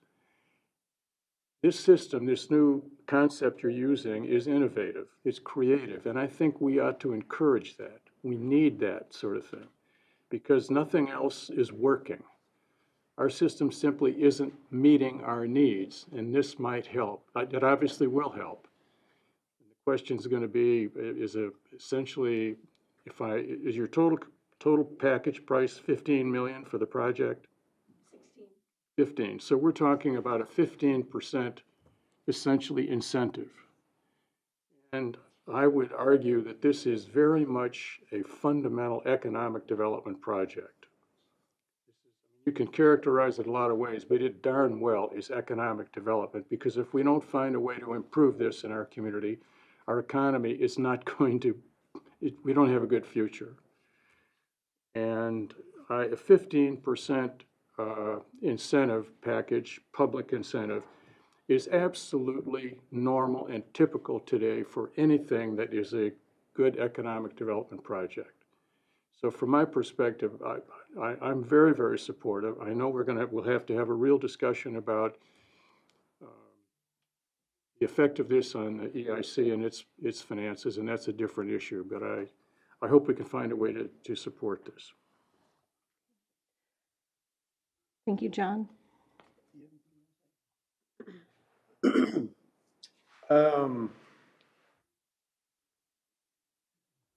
This system, this new concept you're using is innovative, it's creative, and I think we ought to encourage that. We need that sort of thing, because nothing else is working. Our system simply isn't meeting our needs, and this might help. It obviously will help. The question is going to be, essentially, is your total package price $15 million for the project? 15. So we're talking about a 15% essentially incentive. And I would argue that this is very much a fundamental economic development project. You can characterize it a lot of ways, but it darn well is economic development, because if we don't find a way to improve this in our community, our economy is not going to, we don't have a good future. And a 15% incentive package, public incentive, is absolutely normal and typical today for anything that is a good economic development project. So from my perspective, I'm very, very supportive. I know we'll have to have a real discussion about the effect of this on the EIC and its finances, and that's a different issue, but I hope we can find a way to support this. Thank you, John.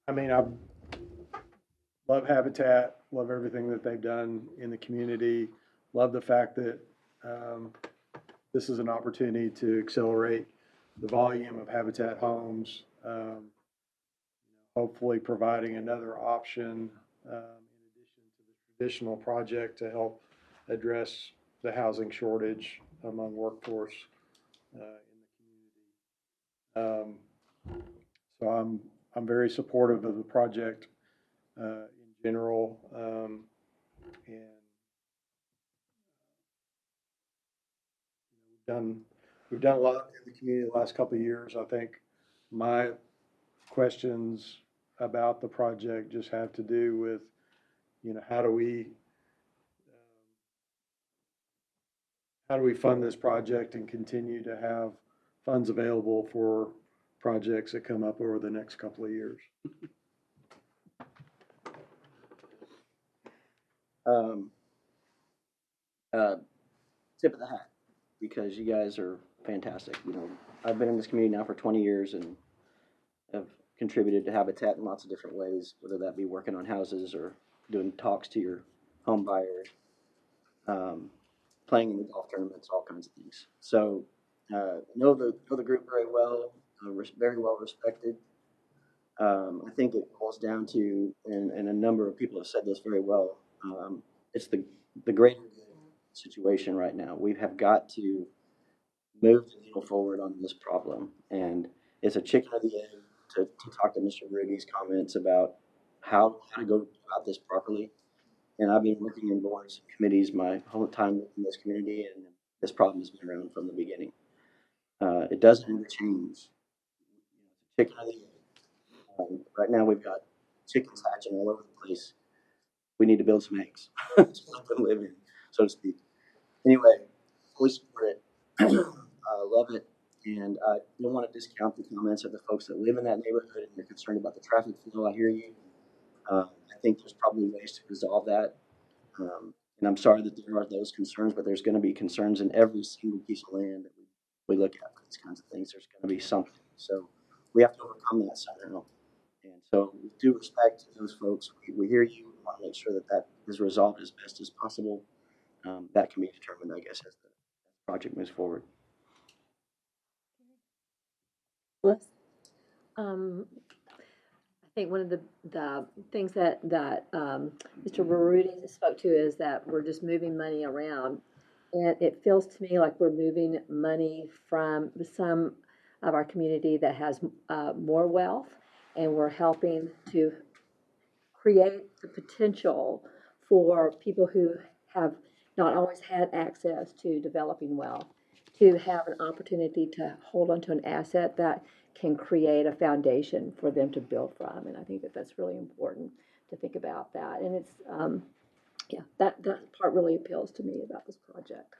I mean, I love Habitat, love everything that they've done in the community, love the fact that this is an opportunity to accelerate the volume of Habitat homes, hopefully providing another option in addition to the traditional project to help address the housing shortage among workforce in the community. So I'm very supportive of the project in general, and we've done a lot in the community the last couple of years. I think my questions about the project just have to do with, how do we fund this project and continue to have funds available for projects that come up over the next couple of years. Tip of the hat, because you guys are fantastic. I've been in this community now for 20 years and have contributed to Habitat in lots of different ways, whether that be working on houses or doing talks to your home buyers, playing in the golf tournaments, all kinds of things. So know the group very well, very well respected. I think it boils down to, and a number of people have said this very well, it's the greater good situation right now. We have got to move the needle forward on this problem, and it's a chicken or the egg to talk to Mr. Rudy's comments about how to go about this properly. And I've been working in boards and committees my whole time in this community, and this problem has been around from the beginning. It doesn't ever change. Chicken or the egg. Right now we've got chickens hatching all over the place. We need to build some eggs to let them live in, so to speak. Anyway, fully support it. Love it. And I don't want to discount the comments of the folks that live in that neighborhood and they're concerned about the traffic flow. I hear you. I think there's probably ways to resolve that. And I'm sorry that there are those concerns, but there's going to be concerns in every single piece of land that we look at for these kinds of things. There's going to be something. So we have to overcome that somehow. And so with due respect to those folks, we hear you. We want to make sure that that is resolved as best as possible. That can be determined, I guess, as the project moves forward. I think one of the things that Mr. Baruti spoke to is that we're just moving money around. And it feels to me like we're moving money from some of our community that has more wealth, and we're helping to create the potential for people who have not always had access to developing wealth to have an opportunity to hold onto an asset that can create a foundation for them to build from. And I think that that's really important to think about that. And it's, that part really appeals to me about this project.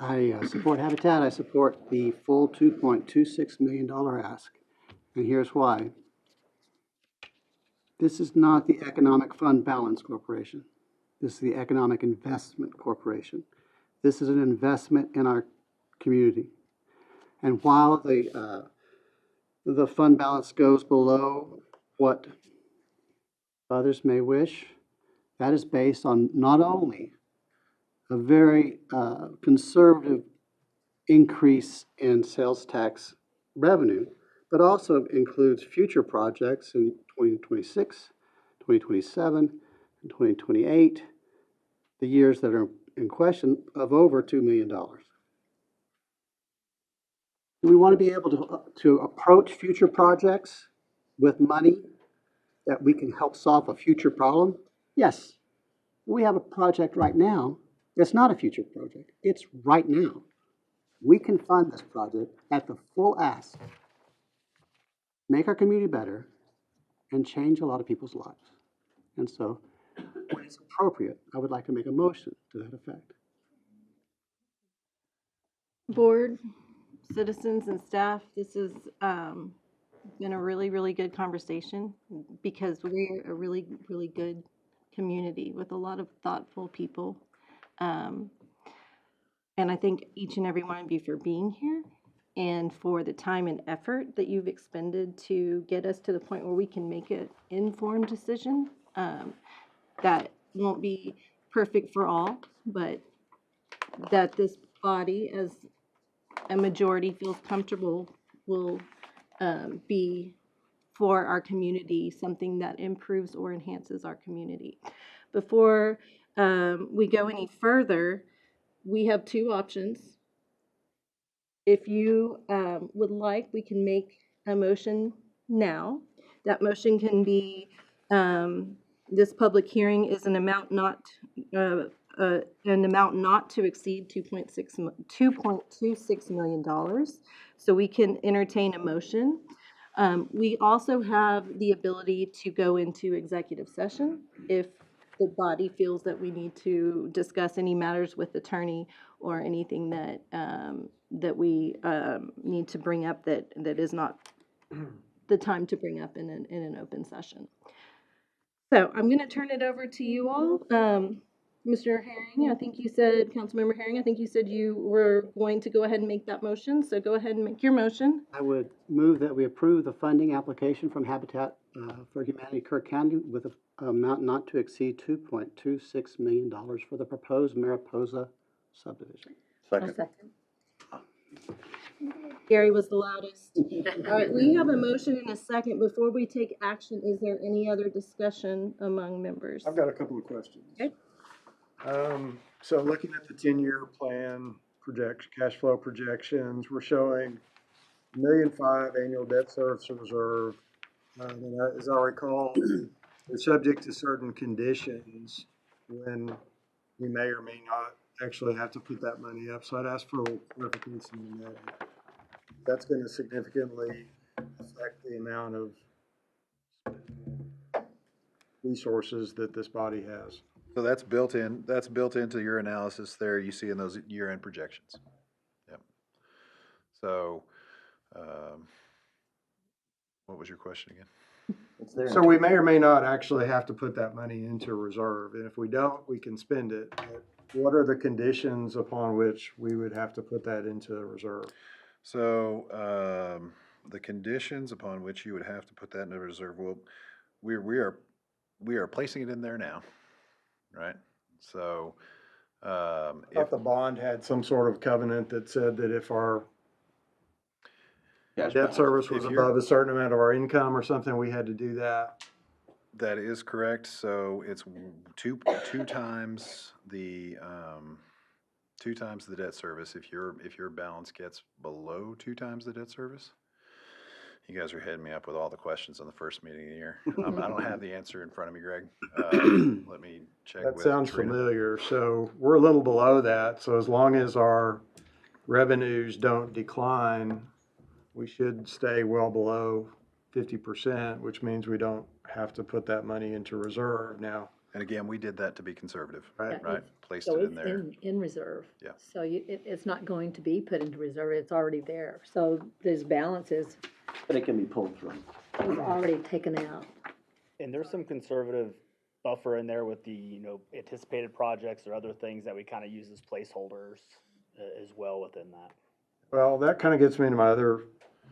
I support Habitat. I support the full $2.26 million ask. And here's why. This is not the Economic Fund Balance Corporation. This is the Economic Investment Corporation. This is an investment in our community. And while the fund balance goes below what others may wish, That is based on not only a very conservative increase in sales tax revenue, but also includes future projects in 2026, 2027, and 2028, the years that are in question, of over $2 million. Do we want to be able to approach future projects with money that we can help solve a future problem? Yes. We have a project right now. It's not a future project. It's right now. We can fund this project at the full ask, make our community better, and change a lot of people's lives. And so, when it's appropriate, I would like to make a motion to that effect. Board, citizens, and staff, this has been a really, really good conversation because we're a really, really good community with a lot of thoughtful people. And I thank each and every one of you for being here and for the time and effort that you've expended to get us to the point where we can make an informed decision. That won't be perfect for all, but that this body, as a majority feels comfortable, will be for our community something that improves or enhances our community. Before we go any further, we have two options. If you would like, we can make a motion now. That motion can be this public hearing is an amount not to exceed $2.26 million. So we can entertain a motion. We also have the ability to go into executive session if the body feels that we need to discuss any matters with attorney or anything that that we need to bring up that is not the time to bring up in an open session. So I'm going to turn it over to you all. Mr. Herring, I think you said, Councilmember Herring, I think you said you were going to go ahead and make that motion. So go ahead and make your motion. I would move that we approve the funding application from Habitat for Humanity Kirk County with an amount not to exceed $2.26 million for the proposed Mariposa subdivision. Second. Gary was the loudest. All right, we have a motion and a second. Before we take action, is there any other discussion among members? I've got a couple of questions. Okay. So looking at the 10-year plan cash flow projections, we're showing $1.5 million annual debt service reserve. And as I recall, we're subject to certain conditions when we may or may not actually have to put that money up. So I'd ask for clarification on that. That's going to significantly affect the amount of resources that this body has. So that's built into your analysis there, you see in those year-end projections. Yep. So, what was your question again? So we may or may not actually have to put that money into reserve, and if we don't, we can spend it. But what are the conditions upon which we would have to put that into reserve? So, the conditions upon which you would have to put that into reserve, well, we are placing it in there now, right? So, I thought the bond had some sort of covenant that said that if our debt service was above a certain amount of our income or something, we had to do that. That is correct. So it's two times the debt service. If your balance gets below 2 times the debt service, you guys are heading me up with all the questions on the first meeting of the year. I don't have the answer in front of me, Greg. Let me check. That with sounds Trina. familiar. So we're a little below that. So as long as our revenues don't decline, we should stay well below 50%, which means we don't have to put that money into reserve now. And again, we did that to be conservative, Right. right? Placed So it in it's there. in reserve. Yeah. So it's not going to be put into reserve, it's already there. So this balance is But it can be pulled from. already taken out. And there's some conservative buffer in there with the, anticipated projects or other things that we kind of use as placeholders as well within that. Well, that kind of gets me to my other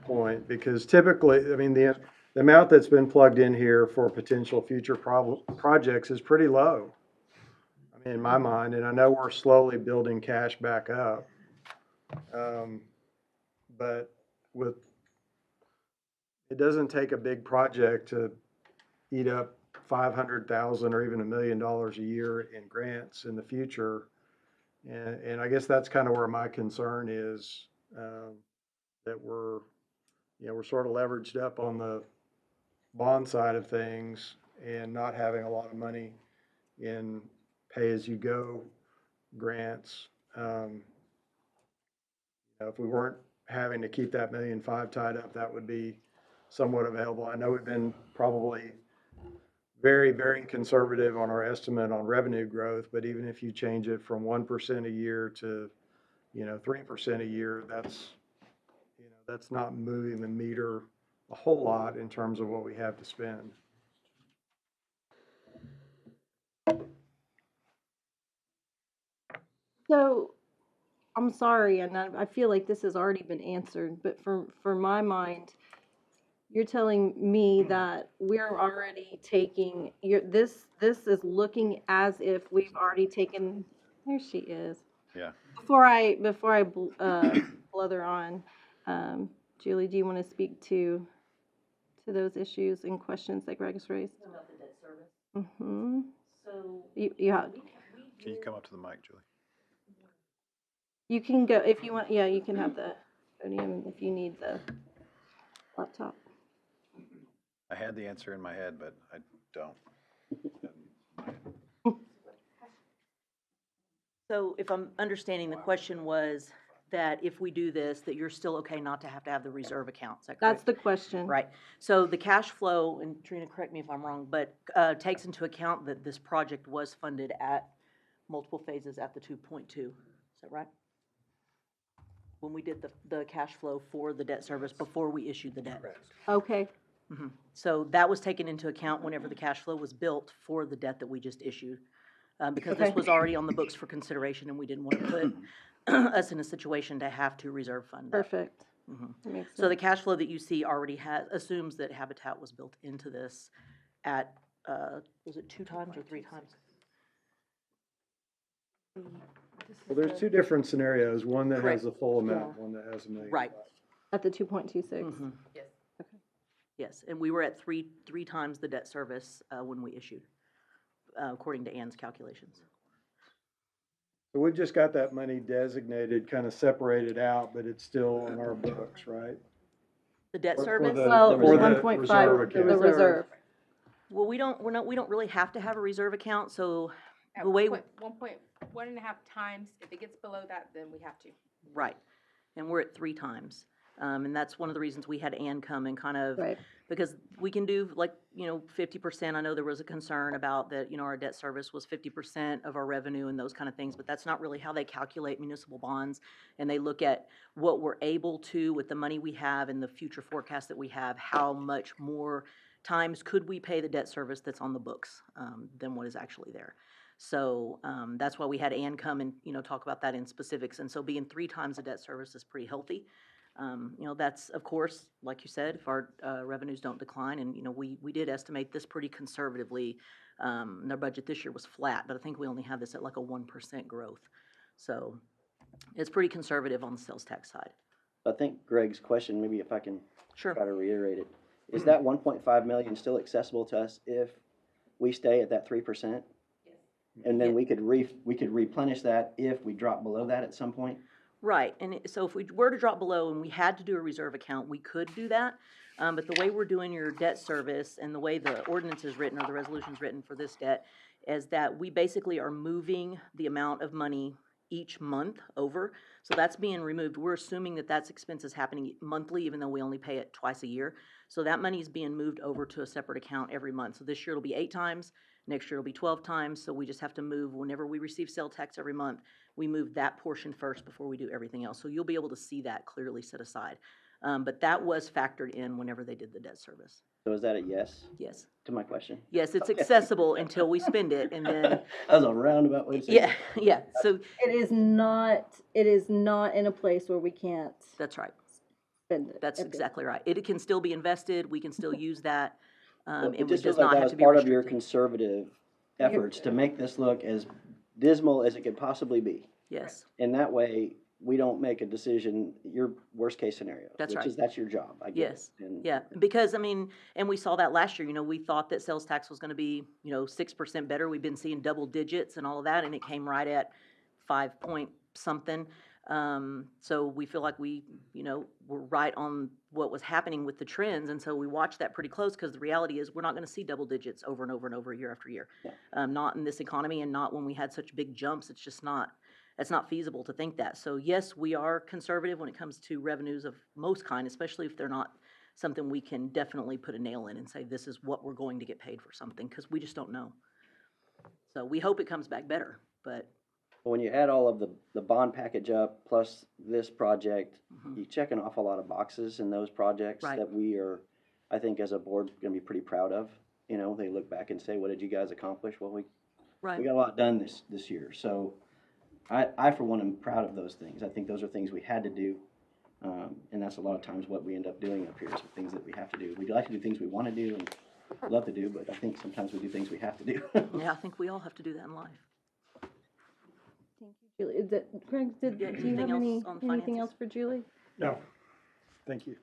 point, because typically, I mean, the amount that's been plugged in here for potential future projects is pretty low. in my mind, and I know we're slowly building cash back up. But it doesn't take a big project to eat up 500,000 or even $1 million a year in grants in the future. And I guess that's kind of where my concern is, that we're sort of leveraged up on the bond side of things and not having a lot of money in pay-as-you-go grants. If we weren't having to keep that $1.5 million tied up, that would be somewhat available. I know we've been probably very, very conservative on our estimate on revenue growth, but even if you change it from 1% a year to, 3% a year, that's not moving the meter a whole lot in terms of what we have to spend. So, I'm sorry, and I feel like this has already been answered, but for my mind, you're telling me that we're already taking, this is looking as if we've already taken, there she is. Yeah. Before I blather on, Julie, do you want to speak to those issues and questions that Greg has raised? About the debt service. Mm-hmm. So. Yeah. Can you come up to the mic, Julie? You can go, if you want, yeah, you can have the podium if you need the laptop. I had the answer in my head, but I don't. So if I'm understanding, the question was that if we do this, that you're still okay not to have the reserve account, is that correct? That's the question. Right. So the cash flow, and Trina, correct me if I'm wrong, but takes into account that this project was funded at multiple phases at the 2.2. Is that right? When we did the cash flow for the debt service before we issued the debt. Okay. Mhm. So that was taken into account whenever the cash flow was built for the debt that we just issued. Because this Okay. was already on the books for consideration, and we didn't want to put us in a situation to have to reserve fund that. Perfect. Mhm. That makes So the sense. cash flow that you see already assumes that Habitat was built into this at, was it 2 times or 3 times? Well, there's two different scenarios, one that has Correct. the full amount, Yeah. one that has $1 million. Right. At the 2.26. Mhm. Yes, and we were at three times the debt service when we issued, according to Ann's calculations. So we've just got that money designated, kind of separated out, but it's still on our books, right? The debt For service? the- Well, for the 1.5, reserve the account. reserve. Well, we don't really have to have a reserve account, so At the way. 1.5 times, if it gets below that, then we have to. Right, and we're at 3 times. And that's one of the reasons we had Ann come and kind of, Right. because we can do 50%. I know there was a concern about that, our debt service was 50% of our revenue and those kind of things, but that's not really how they calculate municipal bonds. And they look at what we're able to, with the money we have and the future forecast that we have, how much more times could we pay the debt service that's on the books than what is actually there. So that's why we had Ann come and, talk about that in specifics. And so being 3 times the debt service is pretty healthy. That's, of course, like you said, if our revenues don't decline, and, we did estimate this pretty conservatively. And our budget this year was flat, but I think we only have this at like a 1% growth. So it's pretty conservative on the sales tax side. I think Greg's question, maybe if I can Sure. try to reiterate it, is that 1.5 million still accessible to us if we stay at that 3%? And then we could replenish that if we drop below that at some point? Right, and so if we were to drop below and we had to do a reserve account, we could do that. But the way we're doing your debt service and the way the ordinance is written or the resolution is written for this debt is that we basically are moving the amount of money each month over. So that's being removed. We're assuming that that's expenses happening monthly, even though we only pay it twice a year. So that money is being moved over to a separate account every month. So this year it'll be 8 times. Next year it'll be 12 times. So we just have to move, whenever we receive sale tax every month, we move that portion first before we do everything else. So you'll be able to see that clearly set aside. But that was factored in whenever they did the debt service. So is that a yes? Yes. To my question? Yes, it's accessible until we spend it, and then. That was a roundabout way to say it. Yeah, so. It is not in a place where we can't That's right. spend it. That's Okay. exactly right. It can still be invested, we can still use that, Well, and it it just does feels like not that have was to be part of your restricted. conservative efforts to make this look as dismal as it could possibly be. Yes, And that way, we don't make a decision, your worst case scenario. That's right. That's your job, I guess. yes, yeah, because, I mean, and we saw that last year, we thought that sales tax was gonna be, 6% better. We've been seeing double digits and all of that, and it came right at 5 point something. So we feel like we, were right on what was happening with the trends, and so we watched that pretty close, because the reality is, we're not gonna see double digits over and over and over, year after year. Not in this economy, and not when we had such big jumps. It's just not, it's not feasible to think that. So yes, we are conservative when it comes to revenues of most kind, especially if they're not something we can definitely put a nail in and say, this is what we're going to get paid for something, because we just don't know. So we hope it comes back better, but When you add all of the bond package up, plus this project, you're checking off a lot of boxes in those projects Right. that we are, I think as a board, gonna be pretty proud of. They look back and say, what did you guys accomplish? Well, we right. got a lot done this year. So I for one, am proud of those things. I think those are things we had to do. And that's a lot of times what we end up doing up here, is things that we have to do. We like to do things we want to do and love to do, but I think sometimes we do things we have to do. Yeah, I think we all have to do that in life. Julie, Craig, Yeah, do you anything have else anything on finances? else for Julie? No, thank you.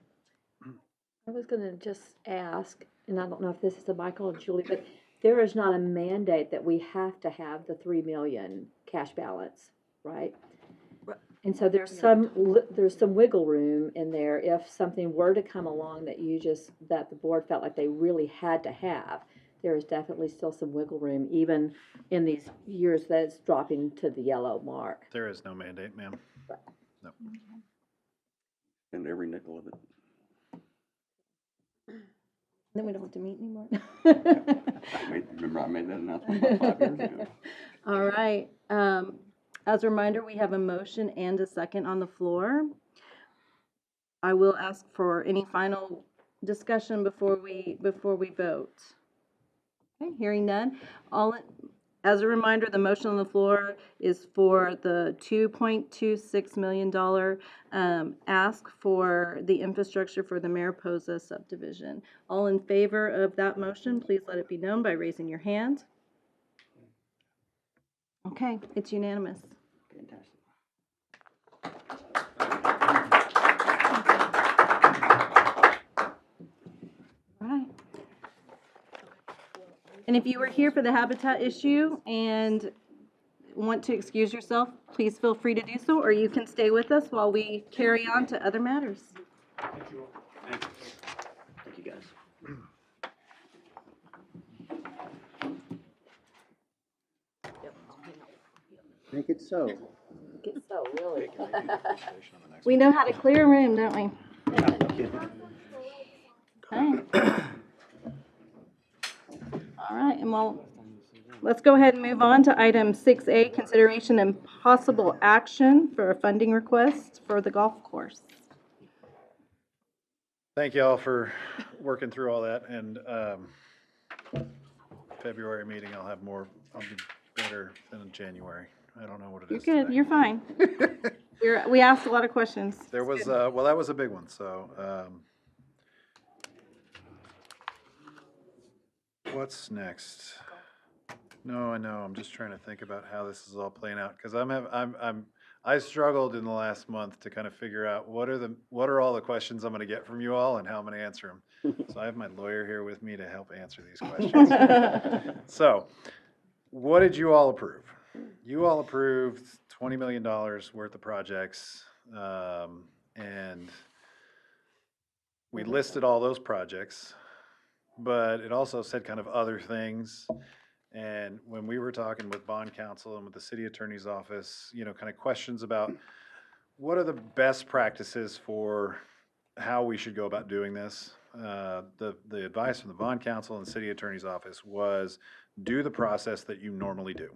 I was gonna just ask, and I don't know if this is a Michael or Julie, but there is not a mandate that we have to have the 3 million cash balance, right? Right. And so there's some wiggle room in there if something were to come along that the board felt like they really had to have. There is definitely still some wiggle room, even in these years that it's dropping to the yellow mark. There is no mandate, ma'am. No. And every nickel of it. Then we don't have to meet anymore. Remember I made that announcement about 5 years ago. All right. As a reminder, we have a motion and a second on the floor. I will ask for any final discussion before we vote. Okay, hearing none. As a reminder, the motion on the floor is for the $2.26 million ask for the infrastructure for the Mariposa subdivision. All in favor of that motion, please let it be known by raising your hand. Okay, it's unanimous. Fantastic. All right. And if you were here for the habitat issue and want to excuse yourself, please feel free to do so, or you can stay with us while we carry on to other matters. Thank you, guys. Make it so. Get so, really. We know how to clear a room, don't we? Okay. All right, and let's go ahead and move on to item 6A, consideration and possible action for a funding request for the golf course. Thank you all for working through all that, and February meeting, I'll be better than in January. I don't know what it You're is good, today. you're fine. We asked a lot of questions. There was, well, that was a big one, so, what's next? No, I know, I'm just trying to think about how this is all playing out, because I struggled in the last month to kind of figure out what are all the questions I'm gonna get from you all and how I'm gonna answer them. So I have my lawyer here with me to help answer these questions. So, what did you all approve? You all approved $20 million worth of projects, and we listed all those projects, but it also said kind of other things. And when we were talking with bond counsel and with the city attorney's office, kind of questions about what are the best practices for how we should go about doing this. The advice from the bond counsel and the city attorney's office was do the process that you normally do.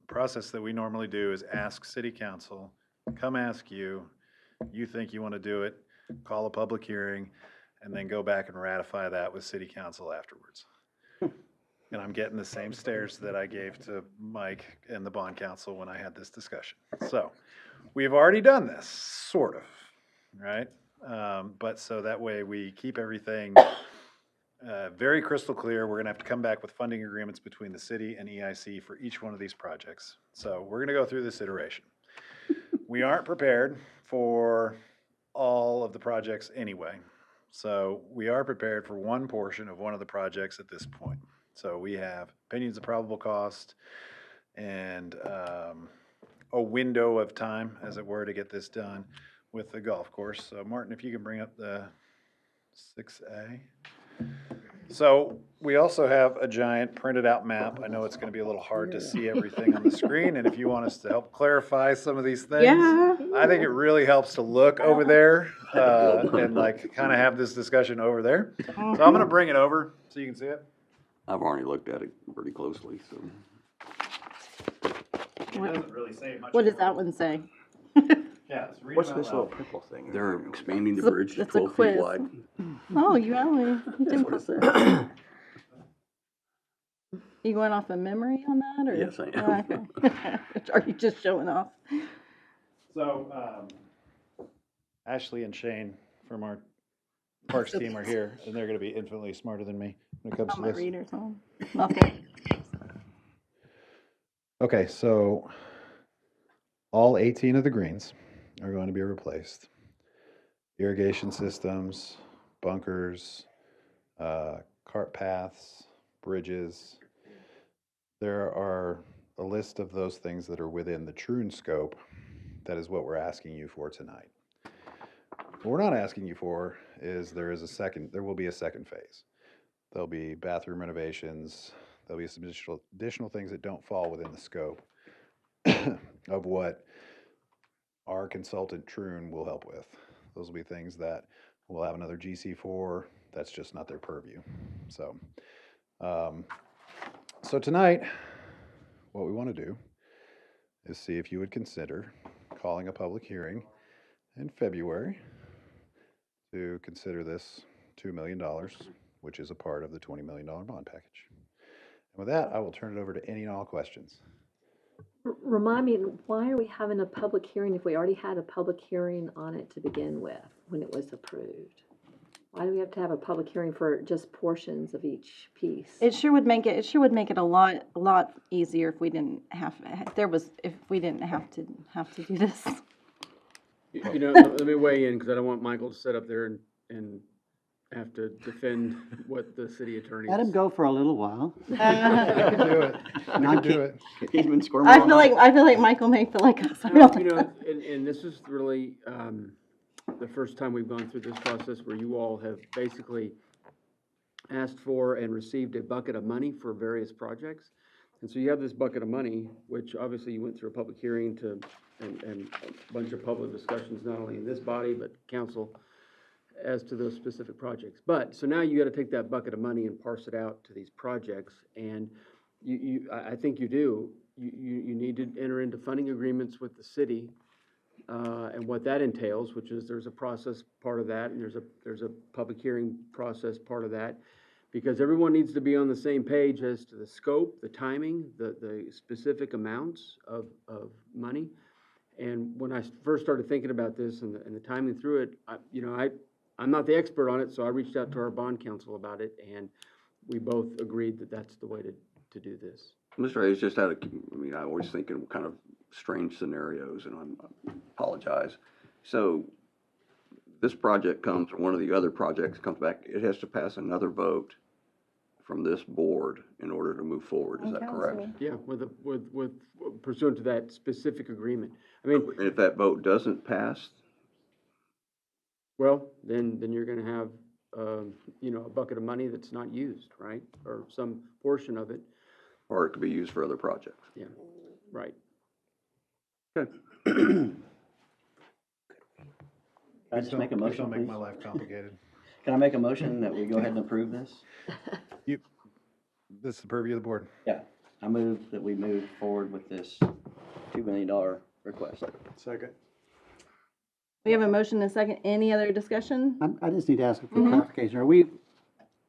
The process that we normally do is ask city council, come ask you, you think you want to do it, call a public hearing, and then go back and ratify that with city council afterwards. And I'm getting the same stares that I gave to Mike and the bond counsel when I had this discussion. So we've already done this, sort of, right? But so that way we keep everything very crystal clear, we're gonna have to come back with funding agreements between the city and EIC for each one of these projects. So we're gonna go through this iteration. We aren't prepared for all of the projects anyway. So we are prepared for one portion of one of the projects at this point. So we have opinions of probable cost and a window of time, as it were, to get this done with the golf course. So Martin, if you can bring up the 6A. So we also have a giant printed out map. I know it's gonna be a little hard to see everything on the screen, and if you want us to help clarify some of these things, Yeah. I think it really helps to look over there, and like kinda have this discussion over there. So I'm gonna bring it over so you can see it. I've already looked at it pretty closely, so. It doesn't really say much. What does that one say? Yeah, let's read What's them out this little loud. purple thing? They're expanding the It's a- bridge to it's a 12 feet quiz. wide. Oh, you only. That's what it says. You going off of memory on that, or? Yes, I am. Oh, okay. Are you just showing off? So, Ashley and Shane from our Parks team are here, and they're gonna be infinitely smarter than me when it comes Not to my this. readers on. Nothing. Okay, so all 18 of the greens are going to be replaced. Irrigation systems, bunkers, cart paths, bridges. There are a list of those things that are within the Troon scope. That is what we're asking you for tonight. What we're not asking you for is there will be a second phase. There'll be bathroom renovations. There'll be some additional things that don't fall within the scope of what our consultant Troon will help with. Those will be things that we'll have another GC4. That's just not their purview. So, so tonight, what we want to do is see if you would consider calling a public hearing in February to consider this $2 million, which is a part of the $20 million bond package. And with that, I will turn it over to any and all questions. Remind me, why are we having a public hearing if we already had a public hearing on it to begin with, when it was approved? Why do we have to have a public hearing for just portions of each piece? It sure would make it a lot easier if we didn't have, if we didn't have to do this. You know, let me weigh in, because I don't want Michael to sit up there and have to defend what the city attorney Let him is. go for a little while. I can do it. I can do it. He's been squirming. I all feel night. like Michael may feel like us. You know, and this is really the first time we've gone through this process where you all have basically asked for and received a bucket of money for various projects. And so you have this bucket of money, which obviously you went through a public hearing and a bunch of public discussions, not only in this body, but council, as to those specific projects. But, so now you gotta take that bucket of money and parse it out to these projects, and I think you do. You need to enter into funding agreements with the city, and what that entails, which is there's a process part of that, and there's a public hearing process part of that, because everyone needs to be on the same page as to the scope, the timing, the specific amounts of money. And when I first started thinking about this and the timing through it, I'm not the expert on it, so I reached out to our bond counsel about it, and we both agreed that that's the way to do this. Mr. Hayes, just I always think in kind of strange scenarios, and I apologize. So this project comes, or one of the other projects comes back, it has to pass another vote from this board in order to move forward, is that correct? Yeah, with pursuant to that specific agreement. I mean, If that vote doesn't pass, well, then you're gonna have, a bucket of money that's not used, right? Or some portion of it, or it could be used for other projects. yeah, right. Can I just make a Please motion, don't make please? my life complicated. Can I make a motion that we go ahead and approve this? This is the purview of the board. Yeah, I move that we move forward with this $2 million request. Second. We have a motion and a second. Any other discussion? I just need to ask for clarification. Are we,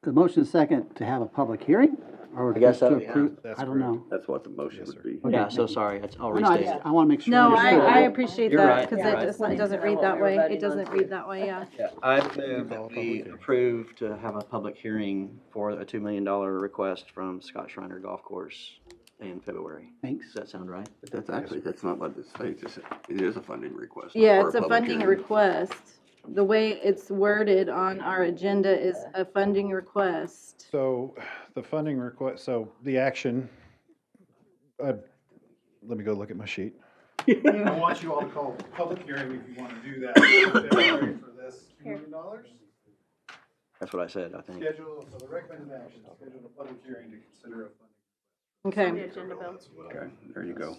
the motion is second to have a public hearing? Or I guess just to so, yeah. approve? That's I don't correct. know. That's what the motion would be. Yeah, so sorry, I'll No, I restate just, it. I want to make sure. No, I I appreciate You're that, right, because you're it right. doesn't read that way. It doesn't read that way, yeah. Yeah, I move that we approve to have a public hearing for a $2 million request from Scott Shriner Golf Course in February. Thanks. Does that sound right? But that's not what it states. It is a funding request. Yeah, or it's a public funding hearing. request. The way it's worded on our agenda is a funding request. So the funding request, so the action, let me go look at my sheet. I want you all to call a public hearing if you want to do that in February for this $2 million. That's what I said, I think. Schedule, so the recommended action, schedule a public hearing to consider a funding. Okay, Okay, there you go.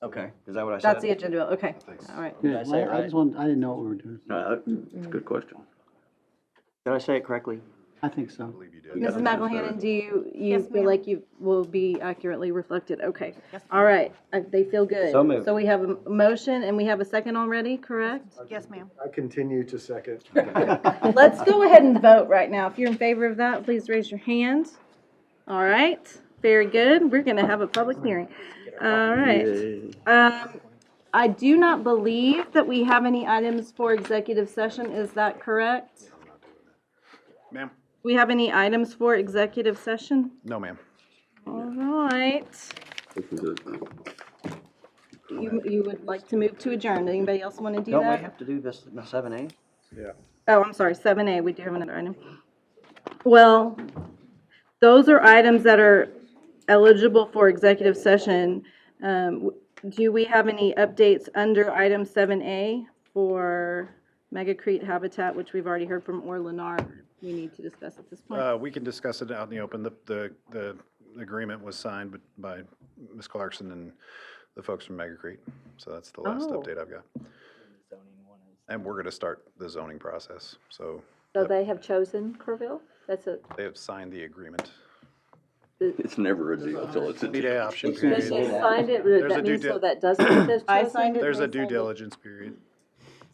Okay, is that what I said? that's the agenda, bill. Okay, all right. Did I say it I right? just want, I didn't know what we were doing. No, that's a good question. Did I say it correctly? I think so. Mrs. McElhannon, do you Yes, feel ma'am. like you will be accurately reflected? Okay. All right, they feel good. So moved. So we have a motion and we have a second already, correct? Yes, ma'am. I continue to second. Let's go ahead and vote right now. If you're in favor of that, please raise your hand. All right, very good. We're gonna have a public hearing. All right. I do not believe that we have any items for executive session. Is that correct? Ma'am? We have any items for executive session? No, ma'am. All right. This is it. You would like to move to adjourn. Anybody else want to do Don't we that? have to do this, 7A? Yeah. Oh, I'm sorry, 7A, we do have another item. Well, those are items that are eligible for executive session. Do we have any updates under item 7A for Megacrete Habitat, which we've already heard from Lennar? We need to discuss at this point. We can discuss it out in the open. The agreement was signed by Ms. Clarkson and the folks from Megacrete. So that's the last Oh. update I've got. And we're gonna start the zoning process. So So they have chosen Kerrville? That's a, they have signed the agreement. It's never a deal until it's a Need deal. a option It's gonna period. they say that. signed it, There's a that due means so dil- that doesn't mean it's I chosen? signed it. There's They a due signed it? diligence period.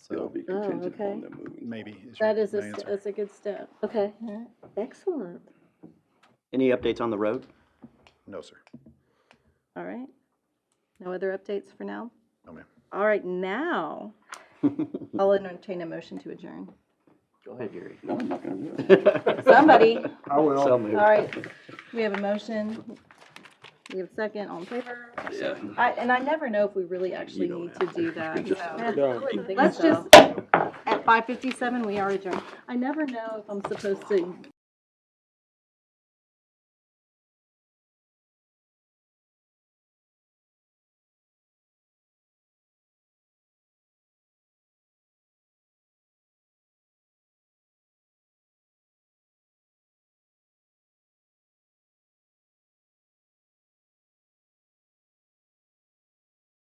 It'll be Oh, contingent okay. on them moving. Maybe. is That your- is the answer. that's a good step. Okay, excellent. Any updates on the road? No, sir. All right. No other updates for now? No, ma'am. All right, now I'll entertain a motion to adjourn. Go ahead, Gary. No, I'm not gonna do it. Somebody. I will. So moved. All right, we have a motion. We have a second, all in favor? Yeah. And I never know if we really actually don't need have to do that, Just- so. No. Let's just, at 5:57, we are adjourned. I never know if I'm supposed to